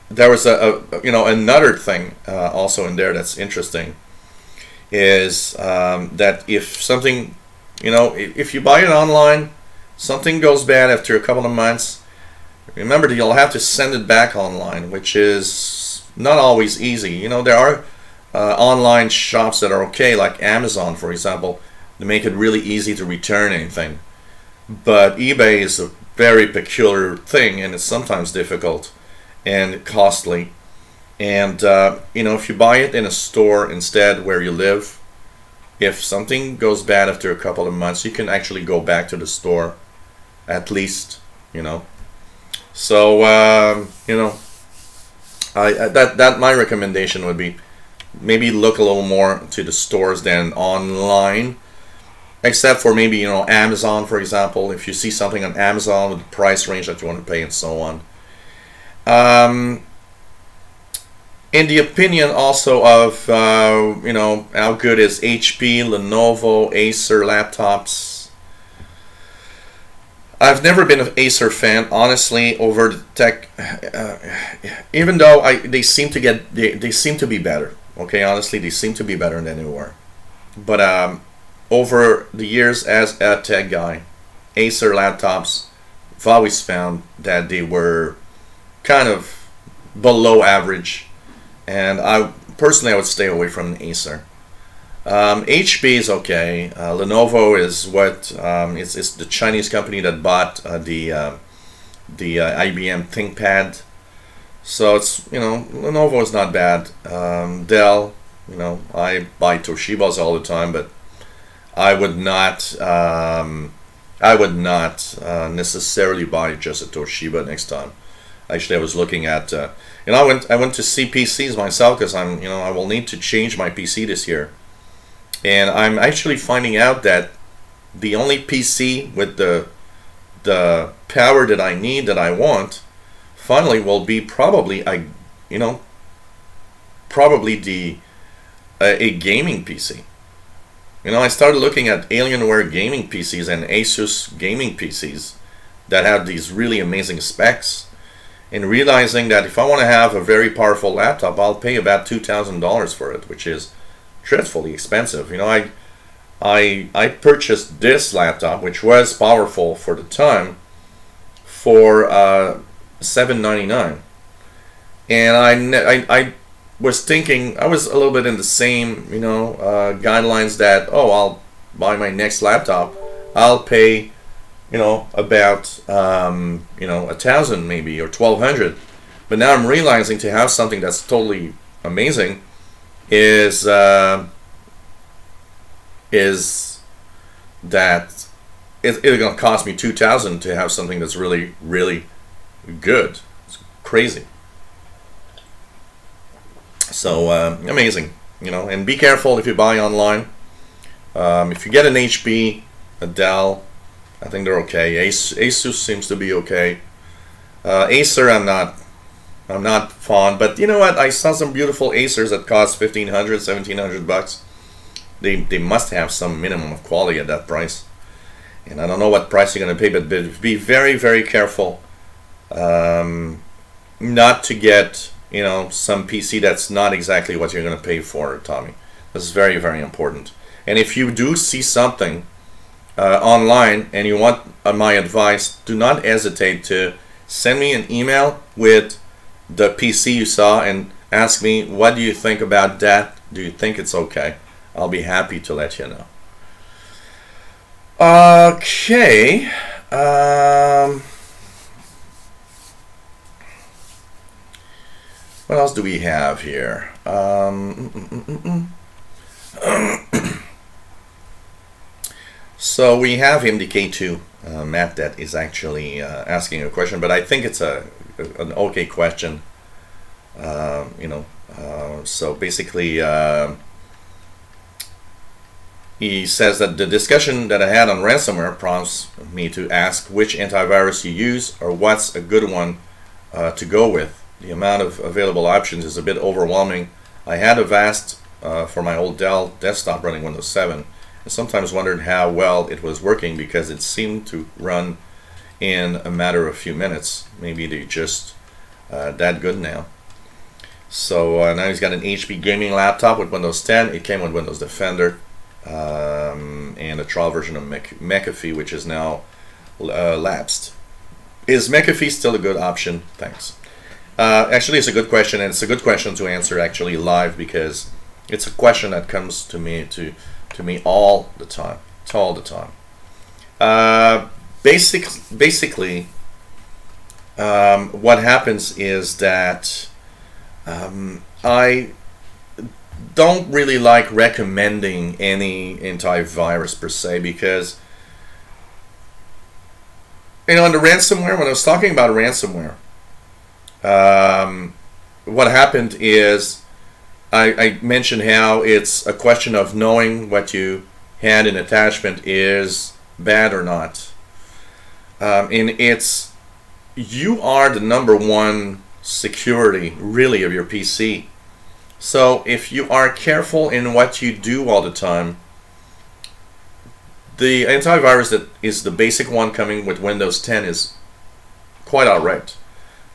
there was another thing also in there that's interesting, is that if something, if you buy it online, something goes bad after a couple of months, remember that you'll have to send it back online, which is not always easy. There are online shops that are okay, like Amazon, for example. They make it really easy to return anything. But eBay is a very peculiar thing, and it's sometimes difficult and costly. And if you buy it in a store instead where you live, if something goes bad after a couple of months, you can actually go back to the store, at least, So that my recommendation would be, maybe look a little more to the stores than online, except for maybe Amazon, for example. If you see something on Amazon with the price range that you want to pay and so on, In the opinion also of you know, how good is HP, Lenovo, Acer laptops. I've never been an Acer fan, honestly, over the tech. Even though they seem to get they seem to be better. Okay, honestly, they seem to be better than they were. But over the years as a tech guy, Acer laptops, I've always found that they were kind of below average. And I personally, I would stay away from an Acer. HP is okay. Lenovo is what it's the Chinese company that bought the IBM ThinkPad. So it's, you know, Lenovo is not bad. Dell, you know, I buy Toshibas all the time, but I would not necessarily buy just a Toshiba next time. Actually, I was looking at, you know, I went to see PCs myself because I'm, you know, I will need to change my PC this year, and I'm actually finding out that the only PC with the power that I need, that I want, finally will be probably a gaming PC. You know, I started looking at Alienware gaming PCs and Asus gaming PCs that have these really amazing specs, and realizing that if I want to have a very powerful laptop, I'll pay about $2,000 for it, which is dreadfully expensive. You know, I purchased this laptop, which was powerful for the time, for $799, and I was thinking, I was a little bit in the same, you know, guidelines that, oh, I'll buy my next laptop, I'll pay, you know, about you know, $1,000 maybe, or $1,200. But now I'm realizing to have something that's totally amazing is that it's gonna cost me $2,000 to have something that's really, really good. It's crazy. So amazing, you know. And be careful if you buy online. If you get an HP, a Dell, I think they're okay. Asus seems to be okay. Acer, I'm not fond, but you know what? I saw some beautiful Acers that cost $1,500, $1,700 They must have some minimum of quality at that price, and I don't know what price you're going to pay, but be very, very careful not to get, you know, some PC that's not exactly what you're going to pay for, Tommy. This is very, very important. And if you do see something online and you want my advice, do not hesitate to send me an email with the PC you saw and ask me, what do you think about that? Do you think it's okay? I'll be happy to let you know. Okay. What else do we have here? So we have MDK2, Matt, that is actually asking a question, but I think it's an okay question. You know, so basically he says that the discussion that I had on ransomware prompts me to ask which antivirus you use or what's a good one to go with. The amount of available options is a bit overwhelming. I had Avast for my old Dell desktop running Windows 7. I sometimes wondered how well it was working because it seemed to run in a matter of a few minutes. Maybe they're just that good now. So now he's got an HP gaming laptop with Windows 10. It came with Windows Defender and a trial version of Mcafee, which is now lapsed. Is Mcafee still a good option? Thanks. Actually, it's a good question, and it's a good question to answer actually live, because it's a question that comes to me all the time. It's all the time. Basically, what happens is that I don't really like recommending any antivirus per se, because, you know, in the ransomware, when I was talking about ransomware, what happened is I mentioned how it's a question of knowing what you had in attachment is bad or not. And you are the #1 security really of your PC. So if you are careful in what you do all the time, the antivirus that is the basic one coming with Windows 10 is quite alright.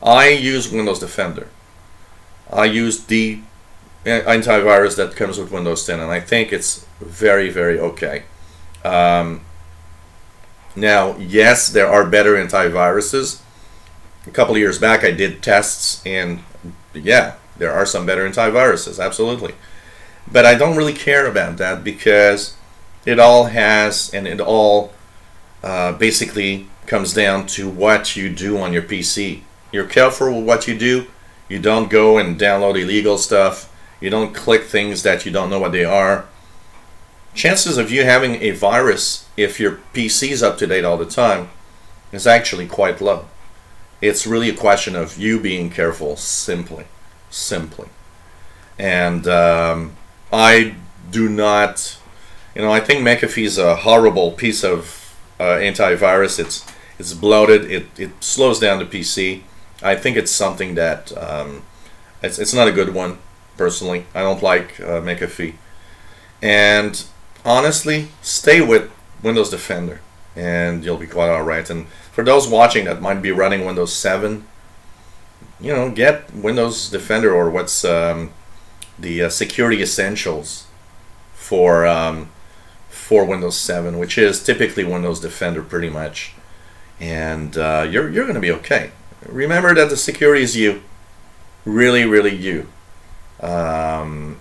I use Windows Defender. I use the antivirus that comes with Windows 10, and I think it's very, very okay. Now, yes, there are better antiviruses. A couple of years back I did tests, and yeah, there are some better antiviruses, absolutely. But I don't really care about that, because it all has, and it all basically comes down to what you do on your PC. You're careful with what you do. You don't go and download illegal stuff. You don't click things that you don't know what they are. Chances of you having a virus, if your PC is up to date all the time, is actually quite low. It's really a question of you being careful, simply. And I do not, I think Mcafee is a horrible piece of antivirus. It's bloated. It slows down the PC. I think it's something that it's not a good one, personally. I don't like Mcafee. And honestly, stay with Windows Defender, and you'll be quite alright. And for those watching that might be running Windows 7, get Windows Defender, or what's the Security Essentials for Windows 7, which is typically Windows Defender pretty much. And you're going to be okay. Remember that the security is you, really, really you. No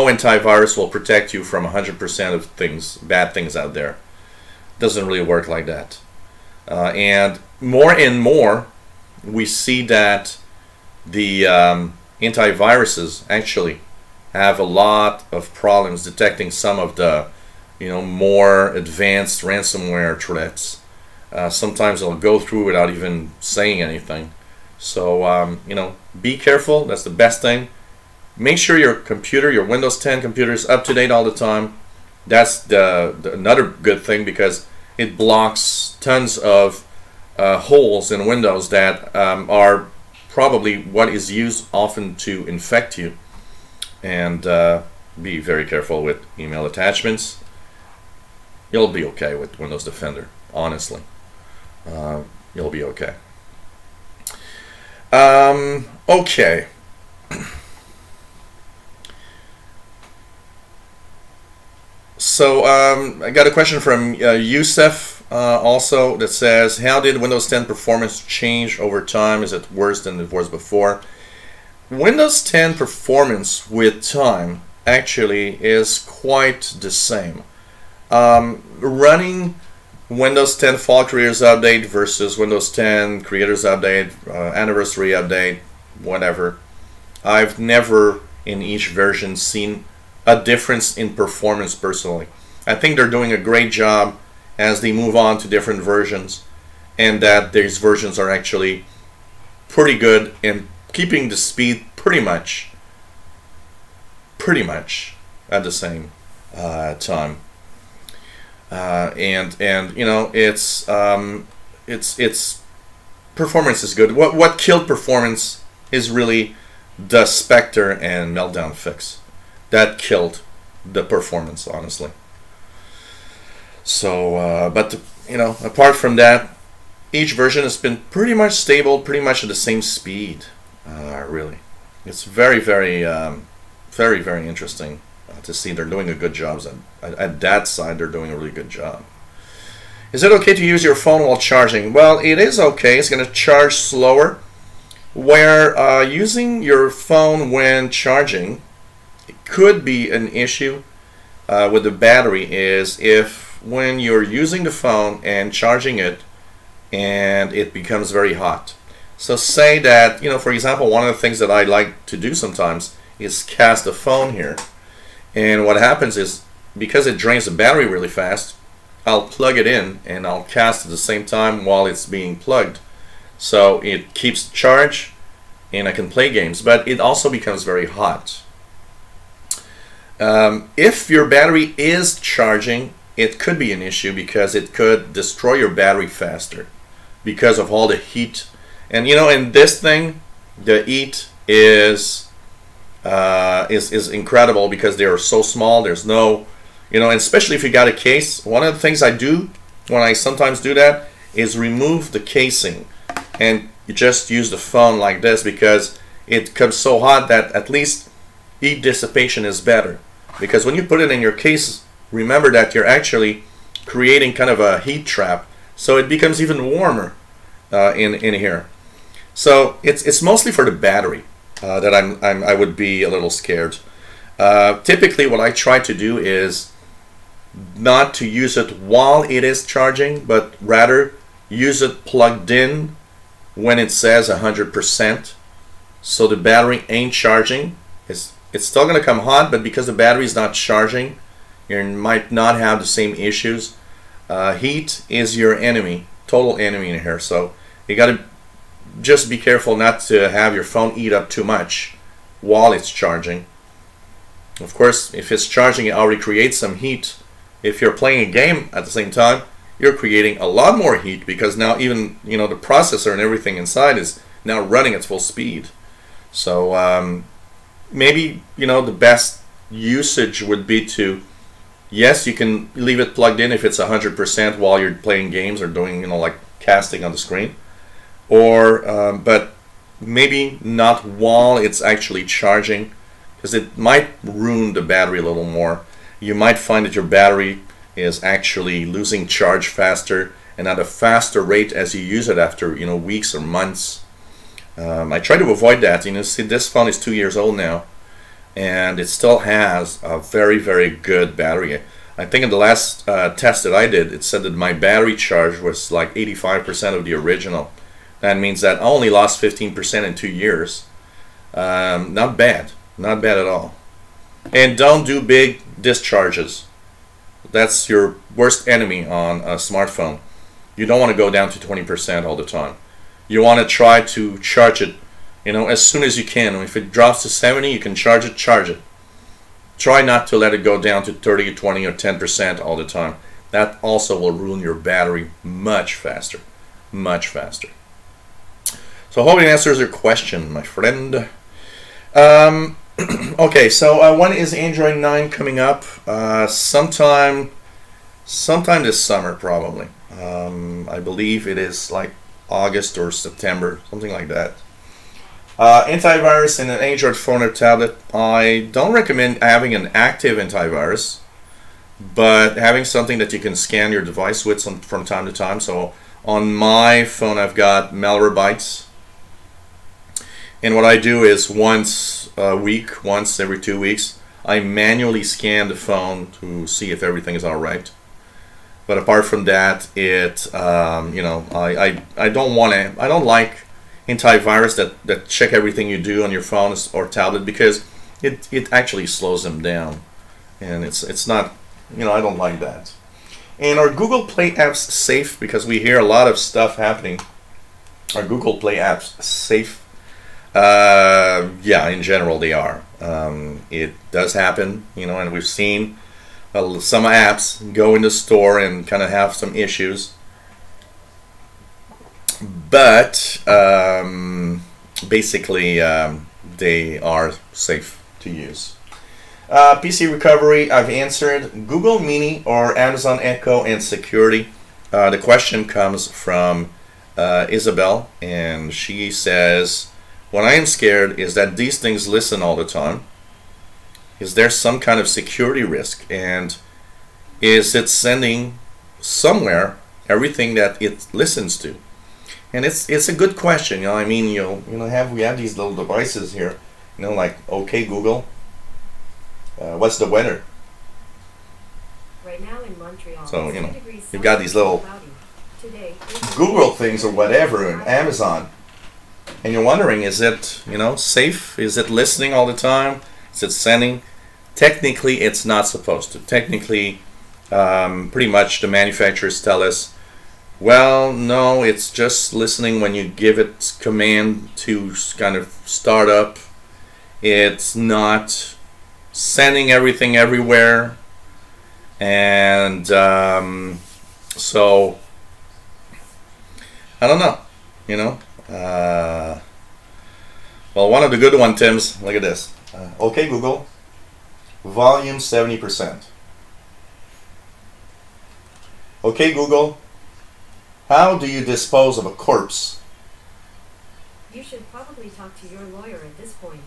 antivirus will protect you from 100% of things, bad things out there. Doesn't really work like that. And more, we see that the antiviruses actually have a lot of problems detecting some of the, more advanced ransomware threats. Sometimes they'll go through without even saying anything. So, be careful. That's the best thing. Make sure your computer, your Windows 10 computer, is up to date all the time. That's another good thing, because it blocks tons of holes in Windows that are probably what is used often to infect you. And be very careful with email attachments. You'll be okay with Windows Defender, honestly. You'll be okay. Okay. So I got a question from Youssef also, that says, how did Windows 10 performance change over time? Is it worse than it was before? Windows 10 performance with time actually is quite the same. Running Windows 10 Fall Creators Update versus Windows 10 Creators Update, Anniversary Update, whatever, I've never in each version seen a difference in performance personally. I think they're doing a great job as they move on to different versions, and that these versions are actually pretty good in keeping the speed pretty much at the same time. And it's performance is good. What killed performance is really the Spectre and Meltdown fix. That killed the performance, honestly. So, but apart from that, each version has been pretty much stable, pretty much at the same speed. Really, it's very, very, very, very interesting to see. They're doing a good job at that side. They're doing a really good job. Is it okay to use your phone while charging? Well, it is okay. It's going to charge slower. Where using your phone when charging, it could be an issue with the battery, is if when you're using the phone and charging it and it becomes very hot. So say that, for example, one of the things that I like to do sometimes is cast the phone here. And what happens is, because it drains the battery really fast, I'll plug it in and I'll cast at the same time while it's being plugged. So it keeps charge and I can play games, but it also becomes very hot. If your battery is charging, it could be an issue, because it could destroy your battery faster because of all the heat And you know, in this thing, the heat is incredible because they are so small. There's no, you know, and especially if you got a case. One of the things I do when I sometimes do that is remove the casing, and you just use the phone like this because it comes so hot that at least heat dissipation is better. Because when you put it in your case, remember that you're actually creating kind of a heat trap, so it becomes even warmer in here. So it's mostly for the battery that I would be a little scared. Typically, what I try to do is not to use it while it is charging, but rather use it plugged in when it says 100%. So the battery ain't charging. It's still going to come hot, but because the battery is not charging, you might not have the same issues. Heat is your enemy, total enemy in here. So you got to just be careful not to have your phone heat up too much while it's charging. Of course, if it's charging, it already creates some heat. If you're playing a game at the same time, you're creating a lot more heat because now even, you know, the processor and everything inside is now running at full speed. So maybe, you know, the best usage would be to, yes, you can leave it plugged in if it's 100% while you're playing games or doing, you know, like casting on the screen, or but maybe not while it's actually charging, because it might ruin the battery a little more. You might find that your battery is actually losing charge faster and at a faster rate as you use it after, you know, weeks or months. I try to avoid that. You know, see, this phone is 2 years old now, and it still has a very, very good battery. I think in the last test that I did, it said that my battery charge was like 85% of the original. That means that I only lost 15% in 2 years. Not bad. Not bad at all. And don't do big discharges. That's your worst enemy on a smartphone. You don't want to go down to 20% all the time. You want to try to charge it, you know, as soon as you can. If it drops to 70, you can charge it, charge it. Try not to let it go down to 30, 20, or 10% all the time. That also will ruin your battery much faster. Much faster. So I hope it answers your question, my friend. Okay, so when is Android 9 coming up? Sometime this summer, probably. I believe it is like August or September, something like that. Antivirus in an Android phone or tablet. I don't recommend having an active antivirus, but having something that you can scan your device with from time to time. So on my phone, I've got Malwarebytes, and what I do is once a week, once every 2 weeks, I manually scan the phone to see if everything is all right. But apart from that, it you know, I don't like antivirus that check everything you do on your phone or tablet, because it actually slows them down, and it's not, you know, I don't like that. And are Google Play apps safe? Because we hear a lot of stuff happening. Are Google Play apps safe? Yeah, in general they are. It does happen, you know, and we've seen some apps go in the store and kind of have some issues, but basically they are safe to use. PC recovery, I've answered. Google Mini or Amazon Echo and security. The question comes from Isabel, and she says, what I am scared is that these things listen all the time. Is there some kind of security risk, and is it sending somewhere everything that it listens to? And it's a good question. You know, I mean, we have these little devices here, you know, like, okay Google, what's the weather? Right now in Montreal. So, you know, you've got these little Google things or whatever in Amazon, and you're wondering, is it, you know, safe? Is it listening all the time? Is it sending? Technically, it's not supposed to. Technically, pretty much the manufacturers tell us, well, no, it's just listening when you give it command to kind of start up. It's not sending everything everywhere. And so, I don't know, you know. Well, one of the good one, Tim's. Look at this. Okay, Google. Volume 70%. Okay, Google. How do you dispose of a corpse? You should probably talk to your lawyer at this point.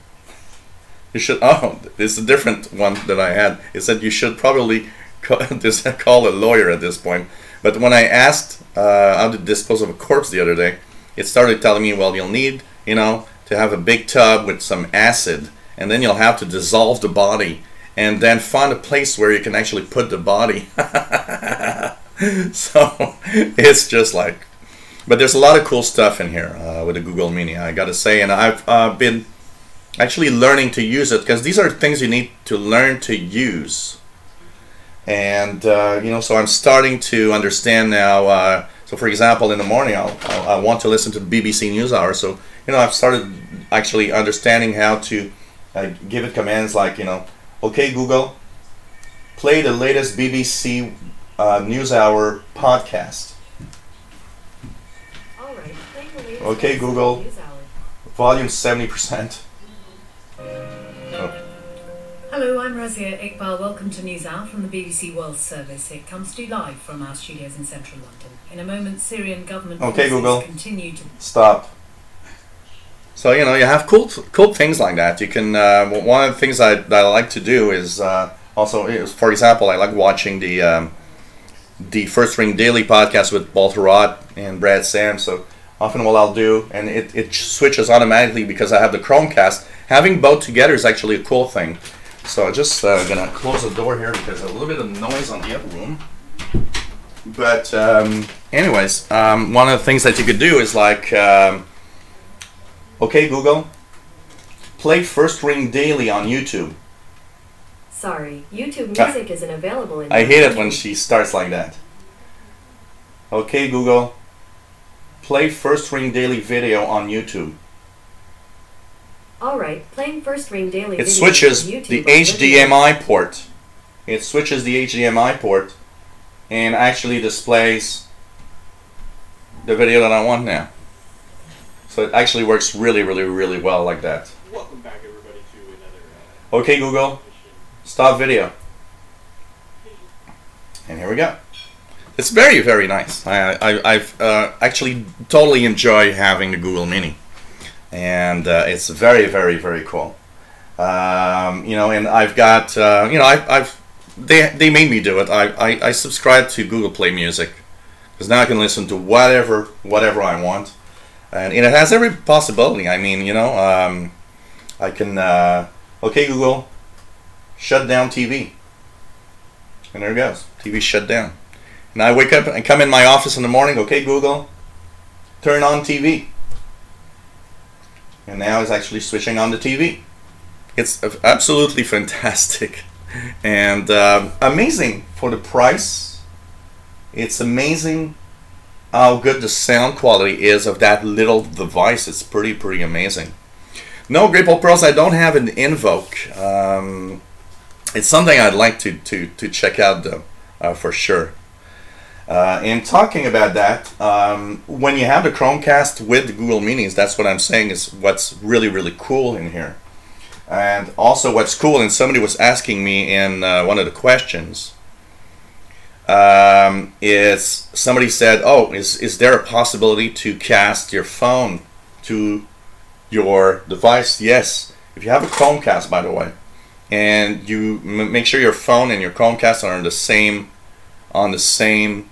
You should. Oh, it's a different one that I had. It said you should probably call a lawyer at this point. But when I asked how to dispose of a corpse the other day, it started telling me, well, you'll need, to have a big tub with some acid, and then you'll have to dissolve the body, and then find a place where you can actually put the body. So it's just like, but there's a lot of cool stuff in here with the Google Mini, I gotta say, and I've been actually learning to use it, because these are things you need to learn to use. And so I'm starting to understand now. So for example, in the morning I want to listen to the BBC NewsHour, so I've started actually understanding how to give it commands like, okay Google, play the latest BBC NewsHour podcast. All right, playing the latest Okay Google, NewsHour. volume 70%. Hello, I'm Razia Iqbal. Welcome to NewsHour from the BBC World Service. It comes to you live from our studios in central London. In a moment, Syrian government Okay, forces Google. continue to... Stop. So you have cool things like that. You can one of the things that I like to do is for example, I like watching the First Ring Daily podcast with Walter Rod and Brad Sam. So often what I'll do, and it switches automatically because I have the Chromecast. Having both together is actually a cool thing. So I'm just gonna close the door here because there's a little bit of noise on the other room. But anyways, one of the things that you could do is like, okay Google, play First Ring Daily on YouTube. Sorry, YouTube music isn't available in I hate it when she starts like that. Okay Google, play First Ring Daily video on YouTube. All right, playing First Ring Daily. It video switches on YouTube the on video. HDMI port. It switches the HDMI port and actually displays the video that I want now. So it actually works really, really, really well like that. Welcome back, everybody, to another. Okay, Google, stop video. And here we go. It's very, very nice. I've actually totally enjoyed having the Google Mini. And it's very, very, very cool. And I've got, they made me do it. I subscribe to Google Play Music because now I can listen to whatever I want, and it has every possibility. I mean, I can, okay Google, shut down TV, and there it goes. TV shut down. And I wake up and come in my office in the morning. Okay Google, turn on TV. And now it's actually switching on the TV. It's absolutely fantastic and amazing for the price. It's amazing how good the sound quality is of that little device. It's pretty amazing. No, Great Ball Pros, I don't have an Invoke. It's something I'd like to check out though, for sure. And talking about that, when you have the Chromecast with the Google Minis, that's what I'm saying is what's really, really cool in here. And also what's cool, and somebody was asking me in one of the questions, is somebody said, oh, is there a possibility to cast your phone to your device? Yes. If you have a Chromecast, by the way, and you make sure your phone and your Chromecast are on the same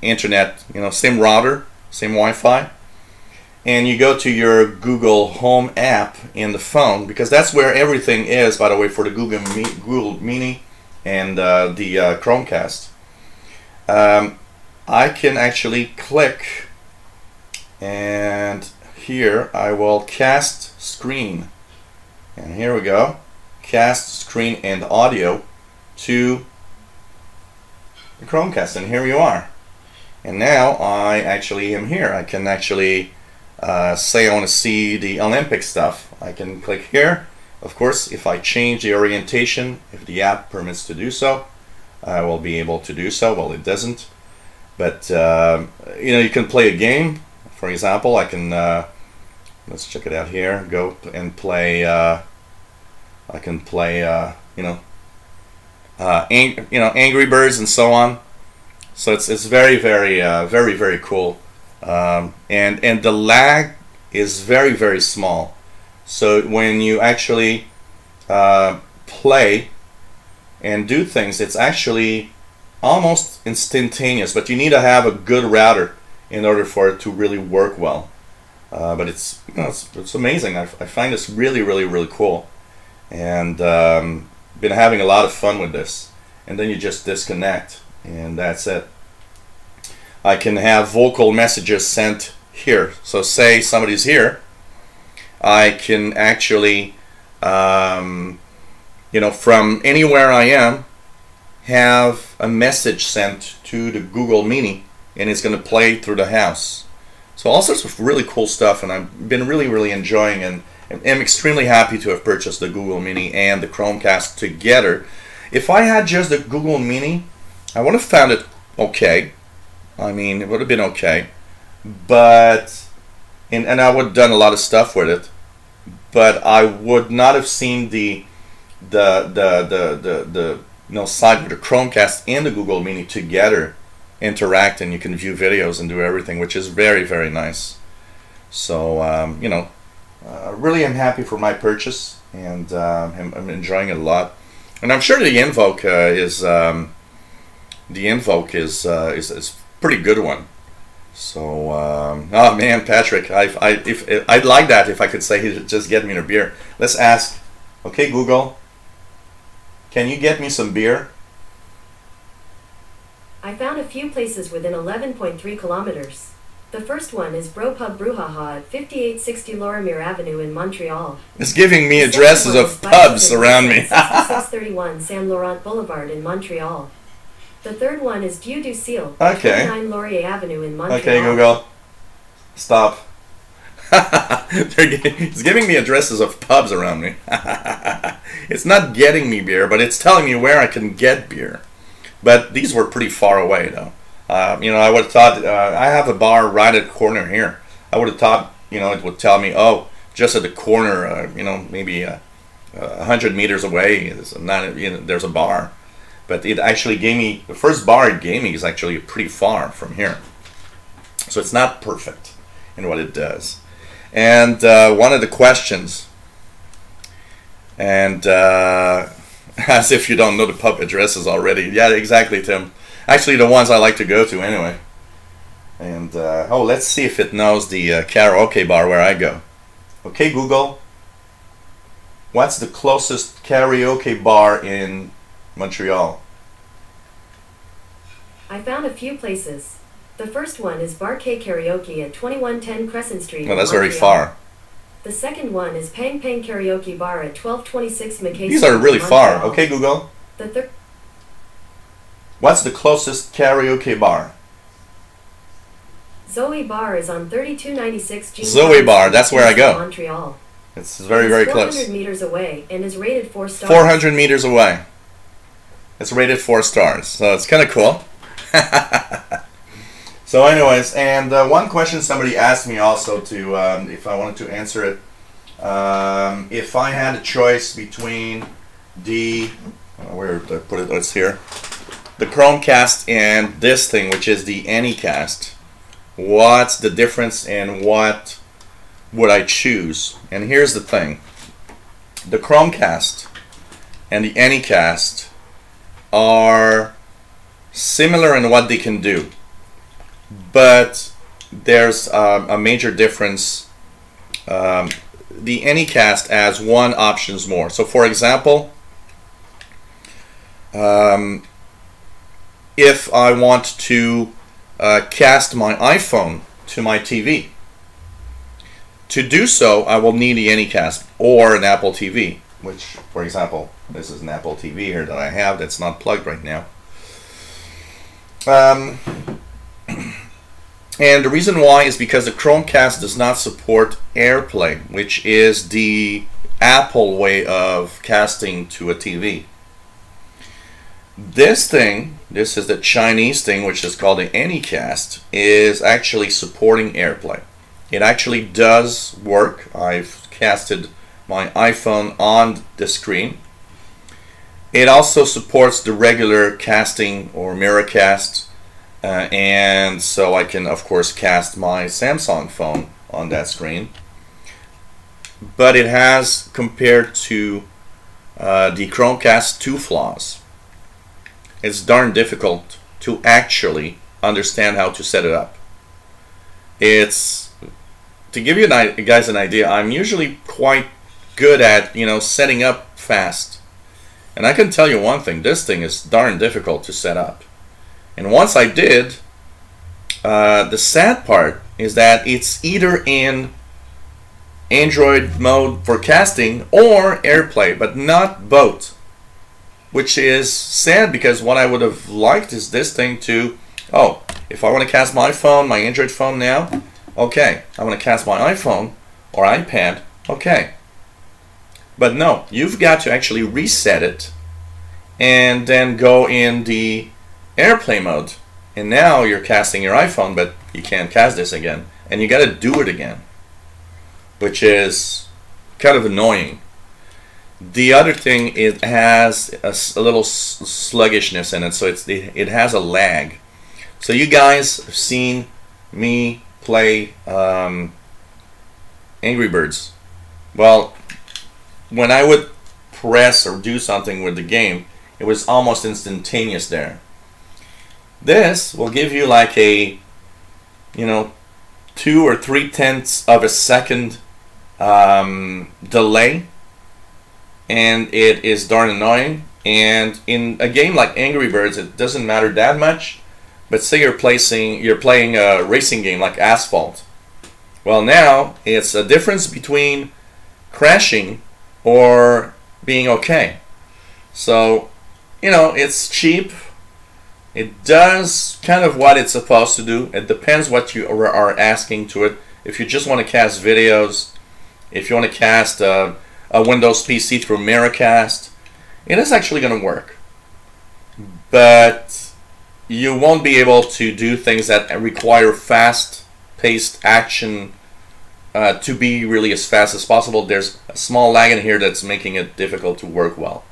internet, same router, same Wi-Fi, and you go to your Google Home app in the phone, because that's where everything is, by the way, for the Google Mini and the Chromecast. I can actually click, and here I will cast screen, and here we go, cast screen and audio to the Chromecast, and here you are. And now I actually am here. I can actually say I want to see the Olympic stuff. I can click here. Of course, if I change the orientation, if the app permits to do so, I will be able to do so. Well, it doesn't, but you can play a game. For example, I can let's check it out here. Go and play. I can play, Angry Birds and so on. So it's very, very cool. And the lag is very, very small. So when you actually play and do things, it's actually almost instantaneous. But you need to have a good router in order for it to really work well. But it's amazing. I find this really, really cool. And been having a lot of fun with this. And then you just disconnect, and that's it. I can have vocal messages sent here. So say somebody's here, I can actually, from anywhere I am, have a message sent to the Google Mini, and it's going to play through the house. So all sorts of really cool stuff, and I've been really enjoying, and I'm extremely happy to have purchased the Google Mini and the Chromecast together. If I had just the Google Mini, I would have found it okay. I mean, it would have been okay, but and I would have done a lot of stuff with it, but I would not have seen the side with the Chromecast and the Google Mini together interact, and you can view videos and do everything, which is very nice. So really I'm happy for my purchase, and I'm enjoying it a lot, and I'm sure the Invoke is a pretty good one. So oh man, Patrick, I'd like that if I could say he'd just get me a beer. Let's ask. Okay, Google, can you get me some beer? I found a few places within 11.3 kilometers. The first one is Bro Pub Brouhaha at 5860 Lorimer Avenue in Montreal. It's giving me addresses of pubs around me. 6631 Saint Laurent Boulevard in Montreal. The third one is Dieu du Ciel, okay. 29 Laurier Avenue in Montreal. Okay, Google, stop. It's giving me addresses of pubs around me. It's not getting me beer, but it's telling me where I can get beer. But these were pretty far away, though. I would have thought, I have a bar right at the corner here. I would have thought, it would tell me, oh, just at the corner, maybe 100 meters away, there's a bar. But it actually gave me, the first bar it gave me is actually pretty far from here. So it's not perfect in what it does. And one of the questions, and as if you don't know the pub addresses already. Yeah, exactly, Tim. Actually, the ones I like to go to anyway. And, let's see if it knows the karaoke bar where I go. Okay, Google, what's the closest karaoke bar in Montreal? I found a few places. The first one is Bar K Karaoke at 2110 Crescent Street. Well, that's in very Montreal. far. The second one is Pang Pang Karaoke Bar at 1226 Mcafee. These are really far. Okay, Google, The third. what's the closest karaoke bar? Zoe Bar is on 3296 G. Zoe Bar, that's where I go. Montreal. It's very close. 400 meters away and is rated 4 stars. 400 meters away. It's rated 4 stars, so it's kind of cool. So anyways, and one question somebody asked me also to, if I wanted to answer it, if I had a choice between where did I put it? It's here. The Chromecast and this thing, which is the Anycast. What's the difference and what would I choose? And here's the thing. The Chromecast and the Anycast are similar in what they can do, but there's a major difference. The Anycast has one options more. So for example, if I want to cast my iPhone to my TV, to do so I will need the Anycast or an Apple TV, which, for example, this is an Apple TV here that I have that's not plugged right now. And the reason why is because the Chromecast does not support AirPlay, which is the Apple way of casting to a TV. This thing, this is the Chinese thing, which is called the Anycast, is actually supporting AirPlay. It actually does work. I've casted my iPhone on the screen. It also supports the regular casting or mirror cast, and so I can of course cast my Samsung phone on that screen. But it has, compared to the Chromecast, two flaws. It's darn difficult to actually understand how to set it up. It's, to give you guys an idea, I'm usually quite good at, you know, setting up fast. And I can tell you one thing, this thing is darn difficult to set up. And once I did, the sad part is that it's either in Android mode for casting or AirPlay, but not both. Which is sad, because what I would have liked is this thing to, oh, if I want to cast my phone, my Android phone now, okay. I want to cast my iPhone or iPad, okay. But no, you've got to actually reset it and then go in the AirPlay mode. And now you're casting your iPhone, but you can't cast this again. And you got to do it again, which is kind of annoying. The other thing, it has a little sluggishness in it, so it has a lag. So you guys have seen me play Angry Birds. Well, when I would press or do something with the game, it was almost instantaneous there. This will give you like a, you know, 2 or 3/10 of a second delay, and it is darn annoying. And in a game like Angry Birds, it doesn't matter that much. But say you're playing a racing game like Asphalt. Well, now it's a difference between crashing or being okay. So, you know, it's cheap. It does kind of what it's supposed to do. It depends what you are asking to it. If you just want to cast videos, if you want to cast a Windows PC through Miracast, it is actually going to work. But you won't be able to do things that require fast-paced action to be really as fast as possible. There's a small lag in here that's making it difficult to work well.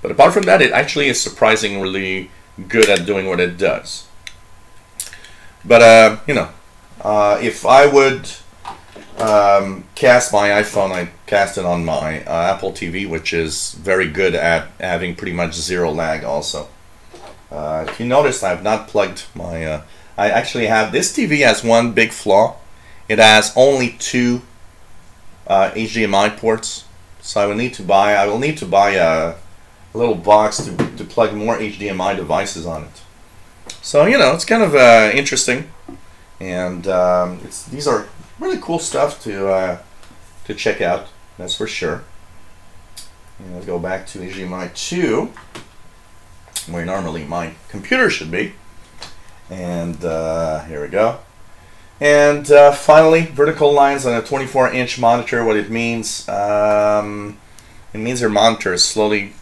But apart from that, it actually is surprisingly good at doing what it does. But you know, if I would cast my iPhone, I cast it on my Apple TV, which is very good at having pretty much zero lag also. If you notice, I've not plugged my I actually have, this TV has one big flaw. It has only 2 HDMI ports, so I will need to buy a little box to plug more HDMI devices on it. So, you know, it's kind of interesting, and these are really cool stuff to check out, that's for sure. And I'll go back to HDMI 2, where normally my computer should be, and here we go. And finally, vertical lines on a 24-inch monitor. What it means your monitor is slowly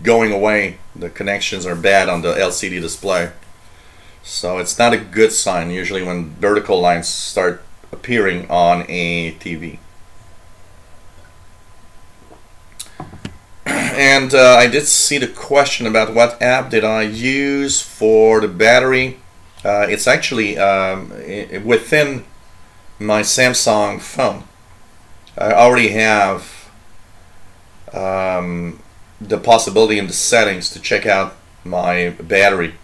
going away. The connections are bad on the LCD display, so it's not a good sign usually when vertical lines start appearing on a TV. And I did see the question about what app did I use for the battery. It's actually within my Samsung phone. I already have the possibility in the settings to check out my battery,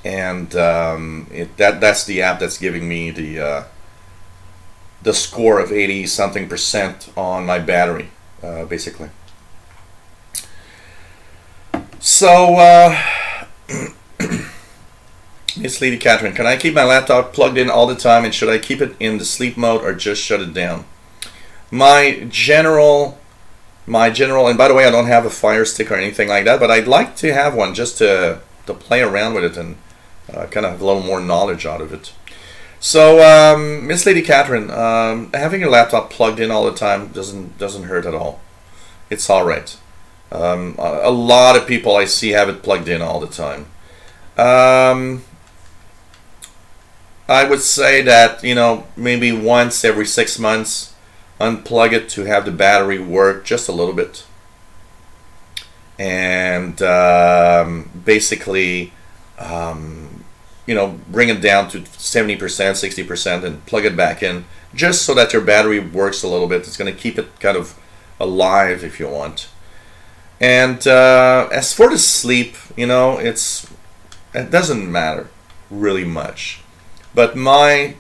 and that's the app that's giving me the score of 80-something% on my battery, basically. So, Miss Lady Catherine, can I keep my laptop plugged in all the time, and should I keep it in the sleep mode or just shut it down? My general, and by the way, I don't have a Fire Stick or anything like that, but I'd like to have one just to play around with it and kind of have a little more knowledge out of it. So, Miss Lady Catherine, having your laptop plugged in all the time doesn't hurt at all. It's all right. A lot of people I see have it plugged in all the time. I would say that, you know, maybe once every 6 months, unplug it to have the battery work just a little bit. And basically, you know, bring it down to 70%, 60% and plug it back in just so that your battery works a little bit. It's going to keep it kind of alive if you want. And as for the sleep, you know, it doesn't matter really much. But my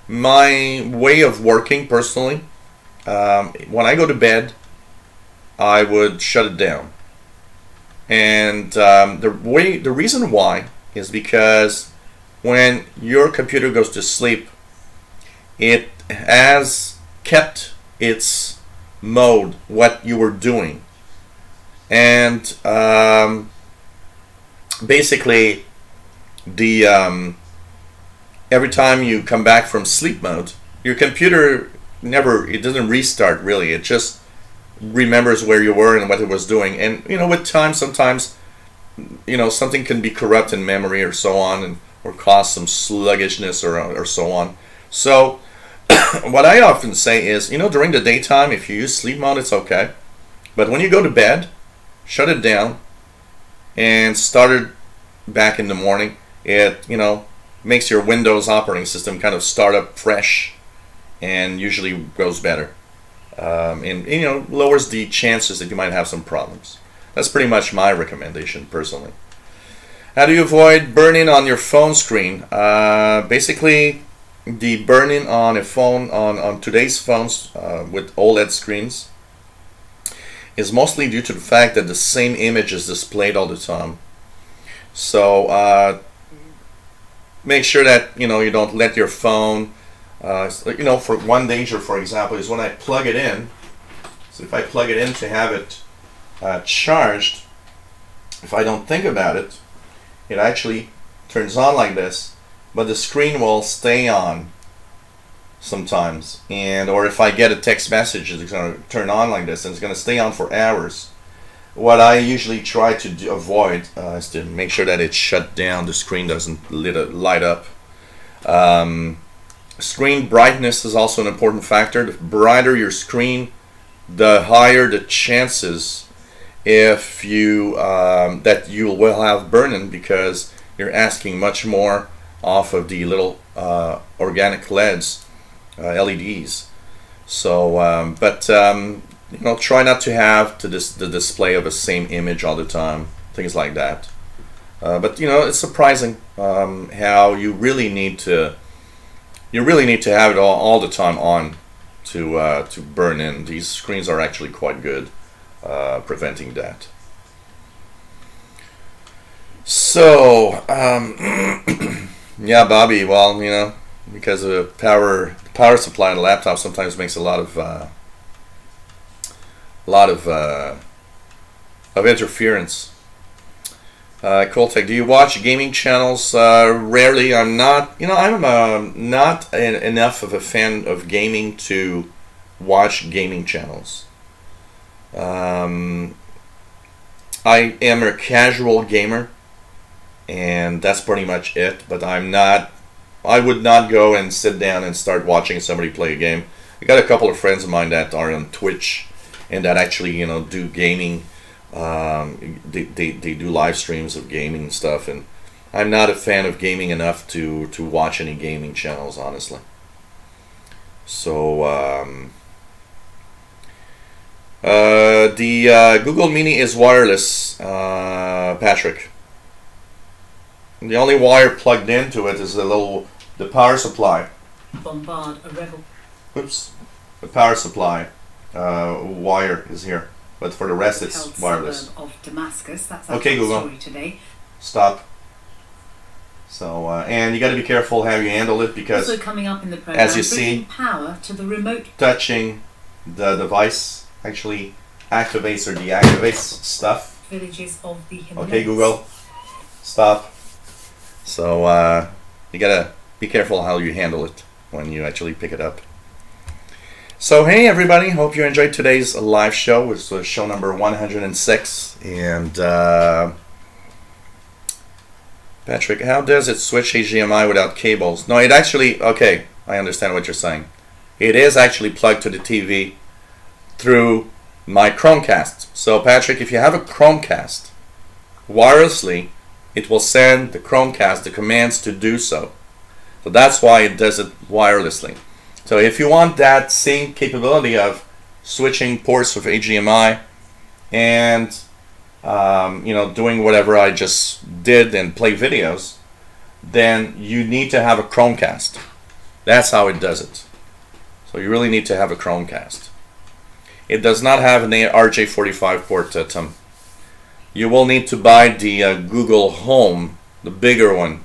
way of working personally, when I go to bed, I would shut it down. And the reason why is because when your computer goes to sleep, it has kept its mode, what you were doing. And basically, every time you come back from sleep mode, your computer it doesn't restart really. It just remembers where you were and what it was doing. And you know, with time, sometimes, you know, something can be corrupt in memory or so on, or cause some sluggishness or so on. So what I often say is, you know, during the daytime, if you use sleep mode, it's okay. But when you go to bed, shut it down and start it back in the morning. It, you know, makes your Windows operating system kind of start up fresh and usually goes better. And you know, lowers the chances that you might have some problems. That's pretty much my recommendation personally. How do you avoid burn-in on your phone screen? Basically, the burn-in on a phone, on today's phones with OLED screens, is mostly due to the fact that the same image is displayed all the time. So make sure that, you know, you don't let your phone, you know, for one danger, for example, is when I plug it in. So if I plug it in to have it charged, if I don't think about it, it actually turns on like this, but the screen will stay on sometimes. And or if I get a text message, it's going to turn on like this and it's going to stay on for hours. What I usually try to avoid is to make sure that it's shut down, the screen doesn't light up. Screen brightness is also an important factor. The brighter your screen, the higher the chances if you that you will have burn-in, because you're asking much more off of the little organic LEDs, LEDs. So, you know, try not to have the display of the same image all the time, things like that. But you know, it's surprising how you really need to have it all the time on to burn in. These screens are actually quite good preventing that. So yeah, Bobby, well, you know, because of the power supply on the laptop sometimes makes a lot of interference. Coltech, do you watch gaming channels? Rarely. I'm not. You know, I'm not enough of a fan of gaming to watch gaming channels. I am a casual gamer, and that's pretty much it. But I'm not. I would not go and sit down and start watching somebody play a game. I got a couple of friends of mine that are on Twitch and that actually, you know, do gaming. They do live streams of gaming and stuff, and I'm not a fan of gaming enough to watch any gaming channels, honestly. So the Google Mini is wireless, Patrick. The only wire plugged into it is the power supply. Bombard a rebel. Oops, the power supply wire is here. But for the rest, it's wireless. Of Damascus. That's okay, Google. Story today. Stop. So, and you got to be careful how you handle it, because also coming up in the program, as you see, power to the remote. Touching the device actually activates or deactivates stuff. Villages of the Himalayas. Okay, Google. Stop. So, you got to be careful how you handle it when you actually pick it up. So hey everybody, hope you enjoyed today's live show. It was show number 106, and Patrick, how does it switch HDMI without cables? No, it actually, okay, I understand what you're saying. It is actually plugged to the TV through my Chromecast. So Patrick, if you have a Chromecast, wirelessly, it will send the Chromecast the commands to do so. So that's why it does it wirelessly. So if you want that same capability of switching ports of HDMI and you know, doing whatever I just did and play videos, then you need to have a Chromecast. That's how it does it. So you really need to have a Chromecast. It does not have an RJ45 port, Tom. You will need to buy the Google Home, the bigger one,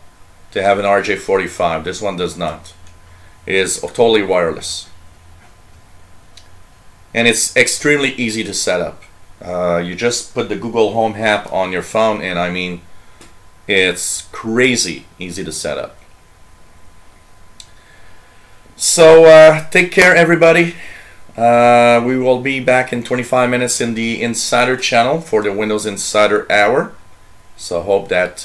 to have an RJ45. This one does not. It is totally wireless. And it's extremely easy to set up. You just put the Google Home app on your phone, and I mean, it's crazy easy to set up. So take care, everybody. We will be back in 25 minutes in the Insider channel for the Windows Insider Hour. So hope that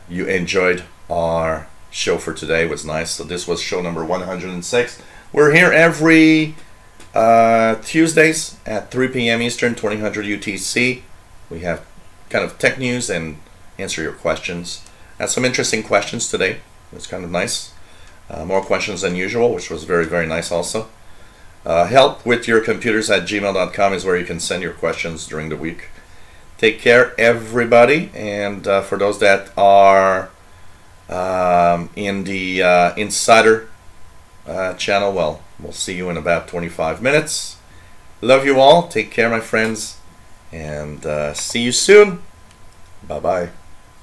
you enjoyed our show for today. It was nice. So this was show number 106. We're here every Tuesdays at 3 p.m. Eastern, 2000 UTC. We have kind of tech news and answer your questions. Had some interesting questions today. It was kind of nice. More questions than usual, which was very, very nice also. Help with your computers at gmail.com is where you can send your questions during the week. Take care, everybody. And for those that are in the Insider channel, well, we'll see you in about 25 minutes. Love you all. Take care, my friends. And see you soon. Bye-bye.